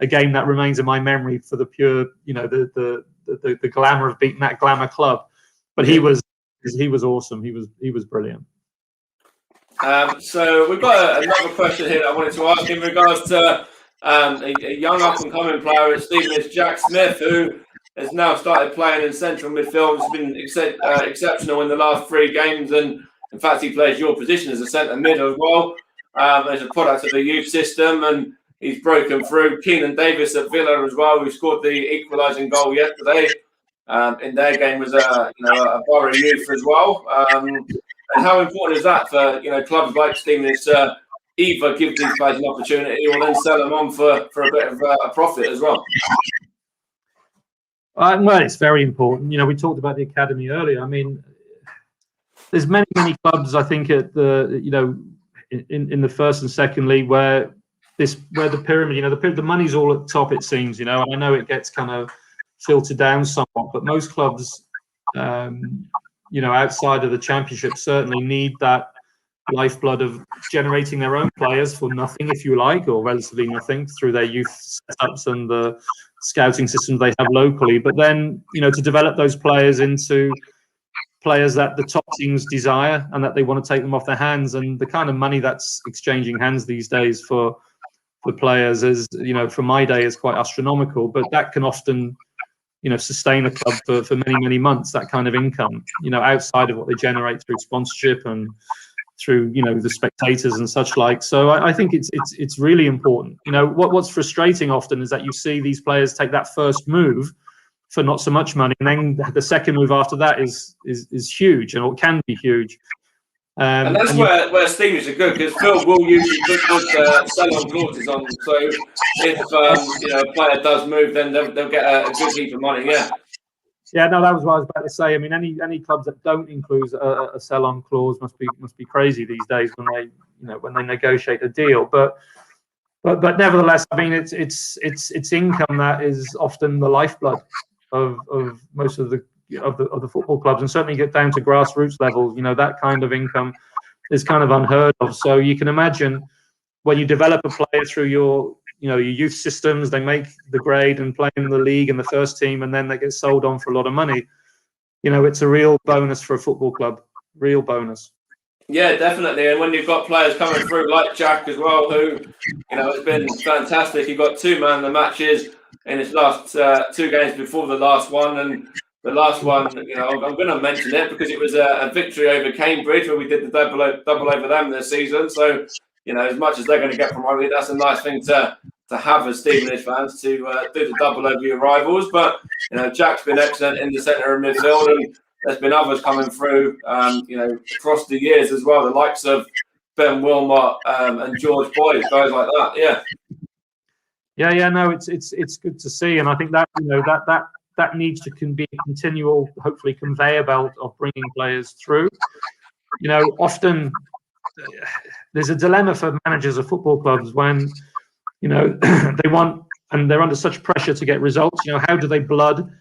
game that remains in my memory for the pure, the glamour of beating that glamour club. But he was awesome. He was brilliant. So we've got another question here that I wanted to ask in regards to a young up-and-coming player at Stevenage, Jack Smith, who has now started playing in central midfield. Has been exceptional in the last 3 games, and in fact, he plays your position as a centre mid as well. As a product of the youth system, and he's broken through. Keenan Davis at Villa as well, who scored the equalising goal yesterday. In their game was a Borough youth as well. And how important is that for clubs like Stevenage to either give these players an opportunity or then sell them on for a bit of a profit as well? Well, it's very important. We talked about the academy earlier. I mean, there's many clubs, I think, at the in the first and second league where the pyramid, the money's all at the top, it seems. And I know it gets kind of filtered down somewhat, but most clubs, outside of the championship, certainly need that lifeblood of generating their own players for nothing, if you like, or relatively nothing, through their youth setups and the scouting systems they have locally. But then, to develop those players into players that the top teams desire and that they want to take them off their hands. And the kind of money that's exchanging hands these days for players is, from my day, is quite astronomical. But that can often, sustain a club for many months, that kind of income, outside of what they generate through sponsorship and through, the spectators and such like. So I think it's really important. What's frustrating often is that you see these players take that first move for not so much money, and then the second move after that is huge, and it can be huge. And that's where Stevenage are good, because Phil will usually put sell-on clauses on. So if a player does move, then they'll get a good heap of money. Yeah. Yeah, no, that was what I was about to say. I mean, any clubs that don't include a sell-on clause must be crazy these days when they negotiate a deal. But nevertheless, I mean, it's income that is often the lifeblood of most of the football clubs, and certainly get down to grassroots levels. That kind of income is kind of unheard of. So you can imagine when you develop a player through your youth systems, they make the grade and play in the league and the first team, and then they get sold on for a lot of money. It's a real bonus for a football club. Real bonus. Yeah, definitely. And when you've got players coming through like Jack as well, who, has been fantastic. He got 2 man of the matches in his last 2 games before the last one. And the last one, I'm going to mention it because it was a victory over Cambridge where we did the double over them this season. So, as much as they're going to get promoted, that's a nice thing to have as Stevenage fans to do the double over your rivals. But, Jack's been excellent in the centre of midfield, and there's been others coming through, across the years as well, the likes of Ben Wilmot and George Boyd, guys like that. Yeah. No, it's good to see, and I think that that needs to be a continual, hopefully, conveyor belt of bringing players through. Often there's a dilemma for managers of football clubs when they want, and they're under such pressure to get results. How do they blood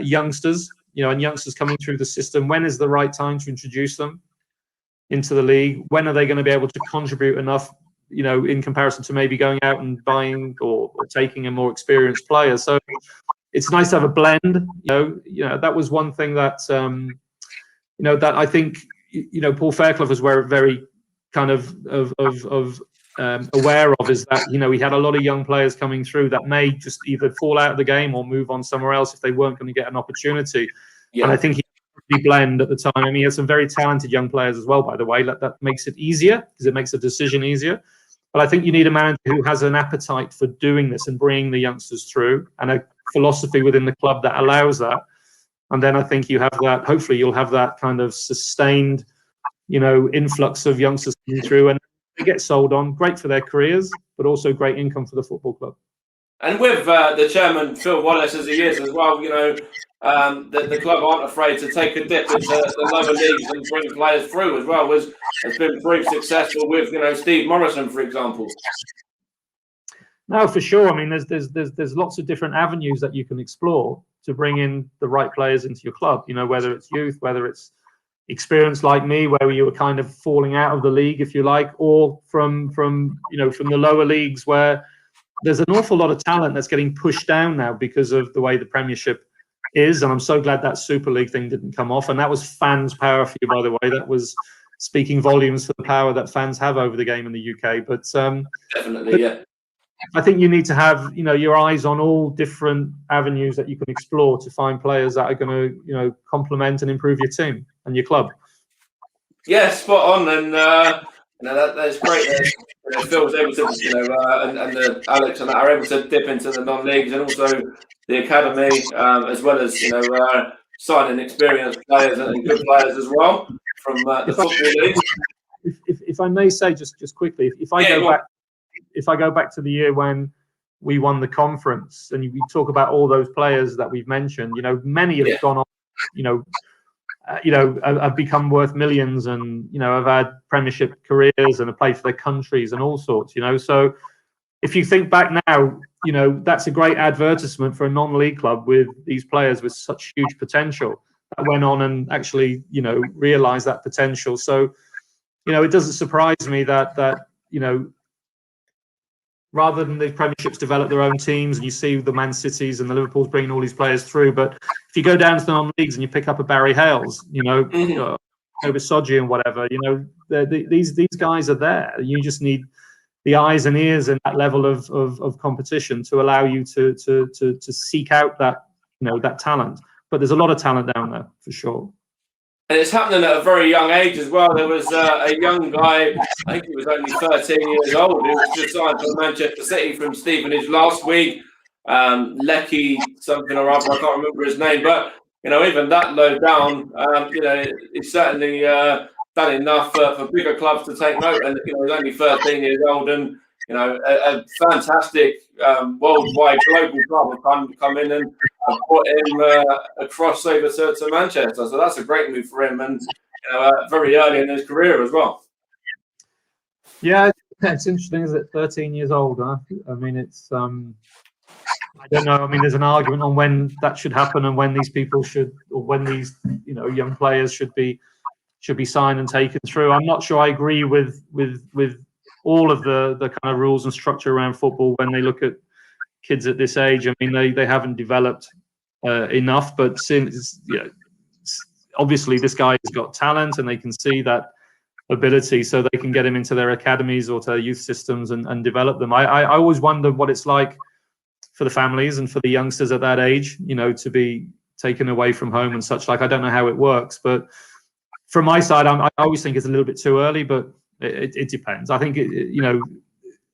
youngsters? And youngsters coming through the system, when is the right time to introduce them into the league? When are they going to be able to contribute enough, in comparison to maybe going out and buying or taking a more experienced player? So it's nice to have a blend. That was one thing that, that I think, Paul Fairclough was very kind of aware of, is that, he had a lot of young players coming through that may just either fall out of the game or move on somewhere else if they weren't going to get an opportunity. Yeah. And I think he blend at the time. I mean, he had some very talented young players as well, by the way. That makes it easier because it makes the decision easier. But I think you need a manager who has an appetite for doing this and bringing the youngsters through, and a philosophy within the club that allows that. And then I think you have that, hopefully you'll have that kind of sustained, influx of youngsters coming through, and they get sold on. Great for their careers, but also great income for the football club. And with the chairman, Phil Wallace, as he is as well, the club aren't afraid to take a dip into the lower leagues and bring players through as well, has been proved successful with, Steve Morrison, for example. No, for sure. I mean, there's lots of different avenues that you can explore to bring in the right players into your club, whether it's youth, whether it's experience like me, where you were kind of falling out of the league, if you like, or from the lower leagues, where there's an awful lot of talent that's getting pushed down now because of the way the Premiership is. And I'm so glad that Super League thing didn't come off. And that was fans' power for you, by the way. That was speaking volumes for the power that fans have over the game in the UK. But definitely, yeah. I think you need to have, your eyes on all different avenues that you can explore to find players that are going to, complement and improve your team and your club. Yeah, spot on. And that's great. Phil was able to, and Alex and that are able to dip into the non-leagues and also the academy, as well as signing experienced players and good players as well from the football league. If I may say, just quickly, if I go back to the year when we won the conference, and you talk about all those players that we've mentioned, many have gone on, have become worth millions, and have had Premiership careers and have played for their countries and all sorts. So if you think back now, that's a great advertisement for a non-league club with these players with such huge potential that went on and actually, realised that potential. So, it doesn't surprise me that rather than the Premierships develop their own teams, and you see the Man Cities and the Liverpools bringing all these players through, but if you go down to the non-leagues and you pick up a Barry Hales, Obisoji and whatever, these guys are there. You just need the eyes and ears and that level of competition to allow you to seek out that that talent. But there's a lot of talent down there for sure. And it's happening at a very young age as well. There was a young guy, I think he was only 13 years old, who was just signed for Manchester City from Stevenage last week. Lecky something or other, I can't remember his name. But, even that low down, it's certainly done enough for bigger clubs to take note. And, he's only 13 years old. And, a fantastic worldwide global club have come in and have brought him across over to Manchester. So that's a great move for him, and very early in his career as well. Yeah, it's interesting, isn't it? 13 years old, huh? I mean, it's I don't know. I mean, there's an argument on when that should happen and when these people should, or when these young players should be signed and taken through. I'm not sure I agree with all of the kind of rules and structure around football when they look at kids at this age. I mean, they haven't developed enough, but since obviously this guy has got talent and they can see that ability, so they can get him into their academies or to their youth systems and develop them. I always wonder what it's like for the families and for the youngsters at that age, to be taken away from home and such. Like, I don't know how it works, but from my side, I always think it's a little bit too early, but it depends. I think,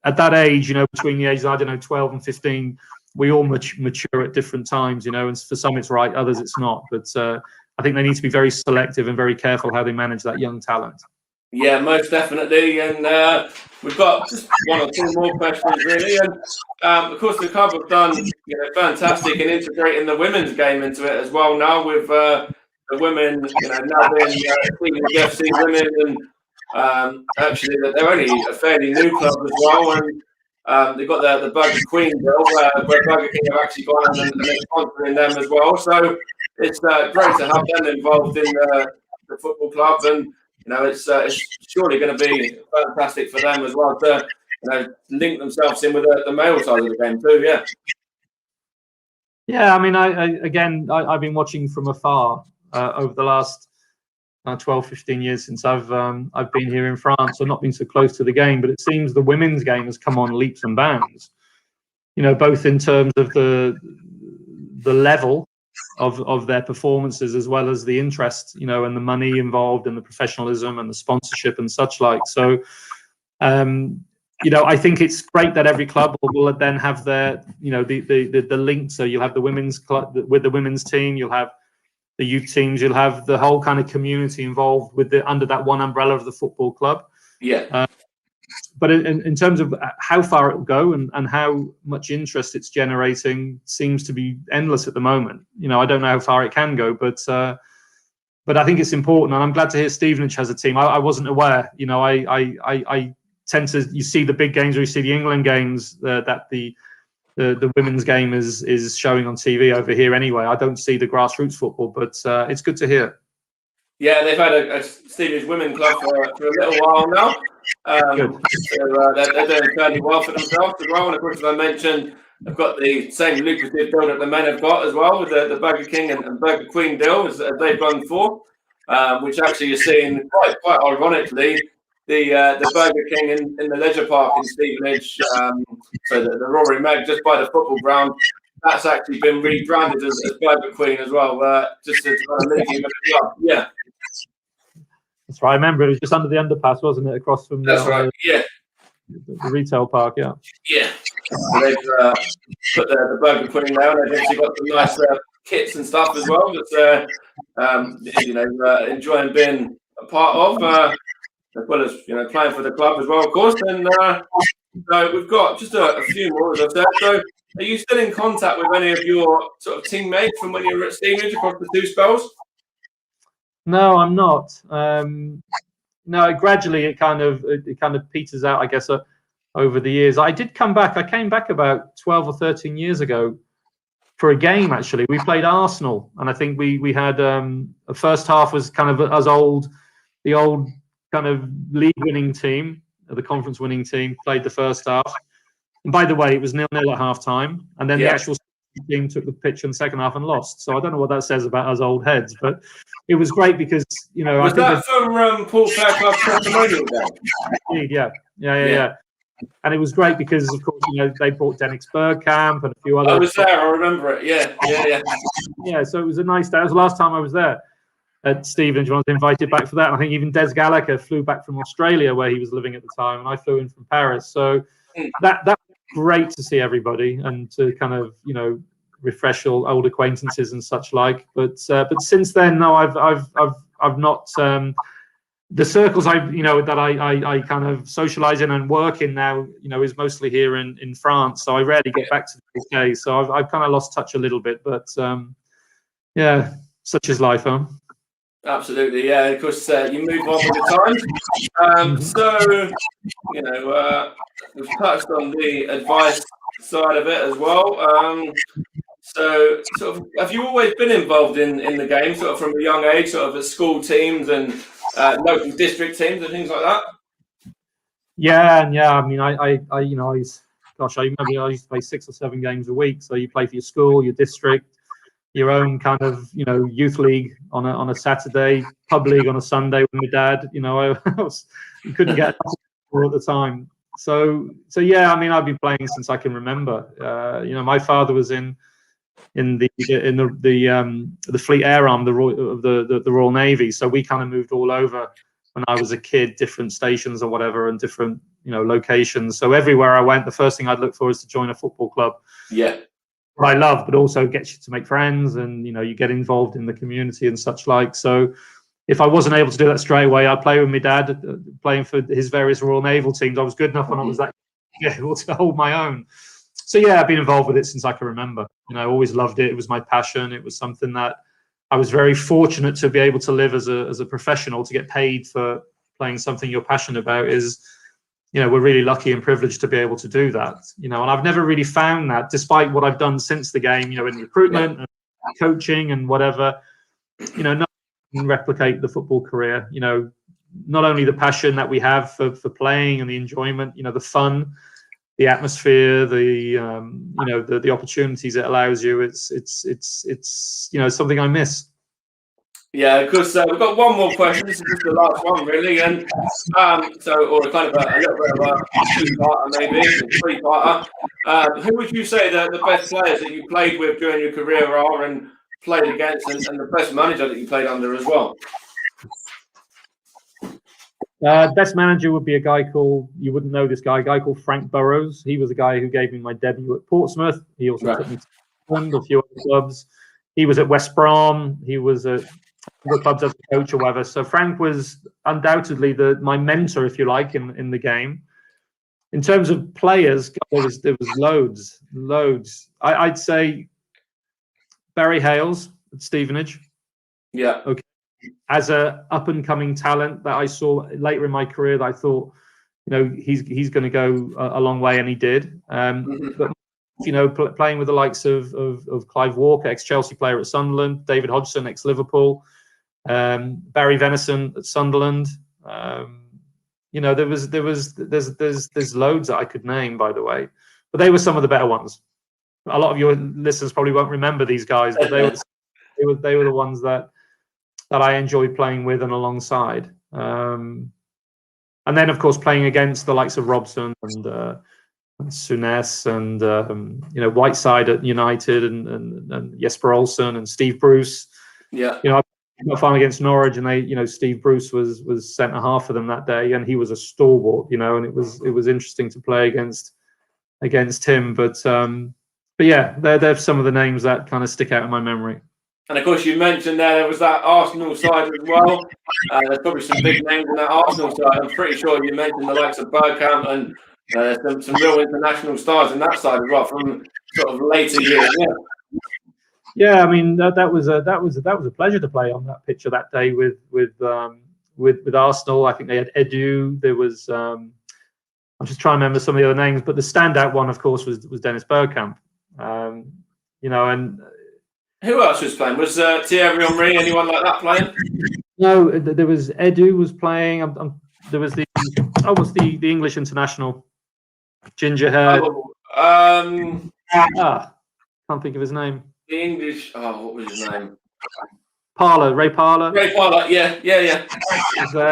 at that age, between the ages, 12 and 15, we all mature at different times, and for some it's right, others it's not. But I think they need to be very selective and very careful how they manage that young talent. Yeah, most definitely. And we've got just one or two more questions, really. And of course, the club have done fantastic in integrating the women's game into it as well. Now with the women, now being Stevenage FC women, and actually they're only a fairly new club as well. And they've got the Burger Queen bill, where Burger King have actually gone and they're sponsoring them as well. So it's great to have them involved in the football club, and it's surely going to be fantastic for them as well to link themselves in with the male side of the game too. Yeah. Yeah, I mean, I've been watching from afar over the last 12, 15 years since I've been here in France. I've not been so close to the game, but it seems the women's game has come on leaps and bounds. Both in terms of the level of their performances, as well as the interest, and the money involved, and the professionalism and the sponsorship and such like. So, I think it's great that every club will then have their, the link. So you'll have the women's club with the women's team, you'll have the youth teams, you'll have the whole kind of community involved with under that one umbrella of the football club. Yeah. But in terms of how far it will go and how much interest it's generating seems to be endless at the moment. I don't know how far it can go, but I think it's important, and I'm glad to hear Stevenage has a team. I wasn't aware. I tend to, you see the big games or you see the England games that the women's game is showing on TV over here anyway. I don't see the grassroots football, but it's good to hear. Yeah, they've had a Stevenage women club for a little while now. So they're doing fairly well for themselves as well. And of course, as I mentioned, they've got the same lucrative deal that the men have got as well, with the Burger King and Burger Queen deal as they've gone for, which actually you're seeing quite ironically, the Burger King in the leisure park in Stevenage, so the Rory Meg just by the football ground, that's actually been rebranded as Burger Queen as well, just to kind of link in with the club. Yeah. That's right. I remember it was just under the underpass, wasn't it? Across from the retail park, yeah. Yeah. So they've put the Burger Queen there, and they've actually got some nice kits and stuff as well that enjoying being a part of, as well as playing for the club as well, of course. And so we've got just a few more, as I said. So are you still in contact with any of your sort of teammates from when you were at Stevenage across the two spells? No, I'm not. No, gradually it kind of peters out, I guess, over the years. I came back about 12 or 13 years ago for a game. Actually, we played Arsenal, and I think we had the first half was kind of the old kind of league winning team, the conference winning team played the first half. And by the way, it was 0-0 at half time, and then the actual team took the pitch in the second half and lost. So I don't know what that says about us old heads, but it was great because was that from Paul Fairclough's testimonial game? Yeah. And it was great because, of course, they brought Dennis Bergkamp and a few other. I was there. I remember it. Yeah. Yeah. So it was a nice day. It was the last time I was there at Stevenage. I was invited back for that. And I think even Des Gallagher flew back from Australia, where he was living at the time, and I flew in from Paris. So that was great to see everybody and to kind of refresh all old acquaintances and such like. But since then, no, I've not the circles that I kind of socialize in and work in now, is mostly here in France. So I rarely get back to the UK. So I've kind of lost touch a little bit, but yeah, such is life, huh? Absolutely, yeah. Of course, you move on with the times. So, we've touched on the advice side of it as well. So, sort of, have you always been involved in the game, sort of from a young age, sort of at school teams and local district teams and things like that? Yeah. I mean, I remember I used to play 6 or 7 games a week. So you play for your school, your district, your own kind of, youth league on a Saturday, pub league on a Sunday with my dad. You couldn't get enough at the time. So yeah, I mean, I've been playing since I can remember. My father was in the Fleet Air Arm, the Royal Navy. So we kind of moved all over when I was a kid, different stations or whatever, and different locations. So everywhere I went, the first thing I'd look for is to join a football club. Yeah. What I love, but also gets you to make friends, and you get involved in the community and such like. So if I wasn't able to do that straight away, I'd play with my dad, playing for his various Royal Naval teams. I was good enough when I was able to hold my own. So yeah, I've been involved with it since I can remember. I always loved it. It was my passion. It was something that I was very fortunate to be able to live as a professional, to get paid for playing something you're passionate about. We're really lucky and privileged to be able to do that. And I've never really found that, despite what I've done since the game, in recruitment and coaching and whatever, nothing can replicate the football career. Not only the passion that we have for playing and the enjoyment, the fun, the atmosphere, the opportunities it allows you. It's something I miss. Yeah, of course. We've got one more question. This is just the last one, really, and or kind of a little bit of a two-parter, maybe a three-parter. Who would you say the best players that you played with during your career are, and played against, and the best manager that you played under as well? Best manager would be a guy called, you wouldn't know this guy called Frank Burrows. He was a guy who gave me my debut at Portsmouth. He also took me to England, a few other clubs. He was at West Brom. He was at other clubs as a coach or whatever. So Frank was undoubtedly my mentor, if you like, in the game. In terms of players, there was loads. I'd say Barry Hales at Stevenage. Yeah. Okay. As a up and coming talent that I saw later in my career, that I thought, he's going to go a long way, and he did. But playing with the likes of Clive Walker, ex-Chelsea player at Sunderland, David Hodgson, ex-Liverpool, Barry Venison at Sunderland. There's loads that I could name, by the way, but they were some of the better ones. A lot of your listeners probably won't remember these guys, but they were the ones that I enjoyed playing with and alongside. And then, of course, playing against the likes of Robson and Souness and Whiteside at United and Jesper Olsen and Steve Bruce. Yeah. I got fun against Norwich, and Steve Bruce was centre half for them that day, and he was a stalwart, and it was interesting to play against him. But yeah, they're some of the names that kind of stick out in my memory. And of course, you mentioned there was that Arsenal side as well. There's probably some big names in that Arsenal side. I'm pretty sure you mentioned the likes of Bergkamp and some real international stars in that side as well from sort of later years. Yeah, I mean that was a pleasure to play on that pitch that day with Arsenal. I think they had Edu. There was I'm just trying to remember some of the other names, but the standout one, of course, was Dennis Bergkamp. And who else was playing? Was Thierry Henry, anyone like that playing? No, there was Edu was playing. There was the English international, ginger hair. Can't think of his name. The English. Oh, what was his name? Ray Parlour. Yeah.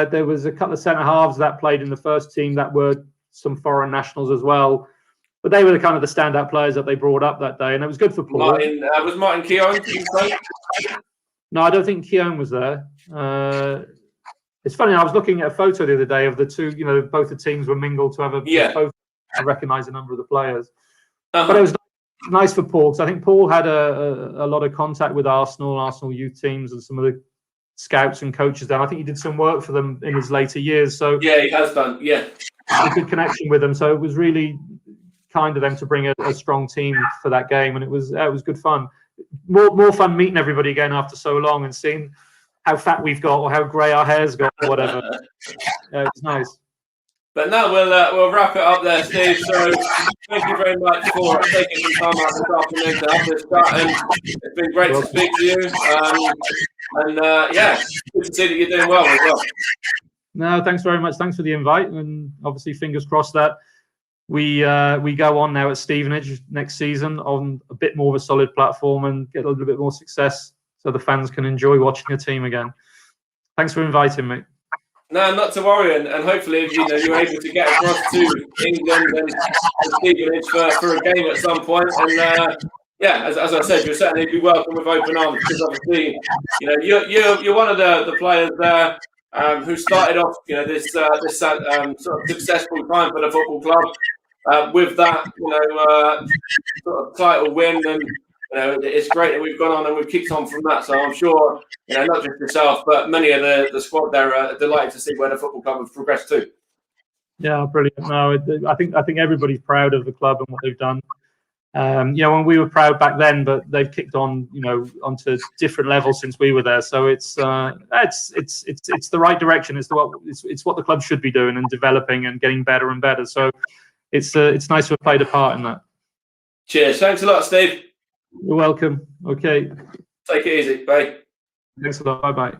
There was a couple of centre halves that played in the first team that were some foreign nationals as well. But they were the kind of the standout players that they brought up that day, and it was good for Paul. Was Martin Keown? No, I don't think Keown was there. It's funny. I was looking at a photo the other day of the two. Both the teams were mingled to have a photo. I recognise a number of the players, but it was nice for Paul, because I think Paul had a lot of contact with Arsenal youth teams, and some of scouts and coaches down. I think he did some work for them in his later years. So yeah, he has done. Yeah, a good connection with them. So it was really kind of them to bring a strong team for that game, and it was good fun. More fun meeting everybody again after so long and seeing how fat we've got or how grey our hair's got or whatever. It was nice. But now we'll wrap it up there, Steve. So thank you very much for taking some time out this afternoon to have this chat, and it's been great to speak to you. Yeah, good to see that you're doing well as well. No, thanks very much. Thanks for the invite, and obviously fingers crossed that we go on now at Stevenage next season on a bit more of a solid platform and get a little bit more success, so the fans can enjoy watching your team again. Thanks for inviting me. No, not to worry, and hopefully, you're able to get across to England and Stevenage for a game at some point. And yeah, as I said, you'll certainly be welcome with open arms, because obviously, you're one of the players there who started off, this sort of successful time for the football club with that, sort of title win, and it's great that we've gone on and we've kicked on from that. So I'm sure, not just yourself, but many of the squad there are delighted to see where the football club has progressed to. Yeah, brilliant. No, I think everybody's proud of the club and what they've done. When we were proud back then, but they've kicked on, onto different levels since we were there. So it's the right direction. It's what the club should be doing and developing and getting better and better. So it's nice to have played a part in that. Cheers. Thanks a lot, Steve. You're welcome. Okay. Take it easy. Bye. Thanks a lot. Bye-bye.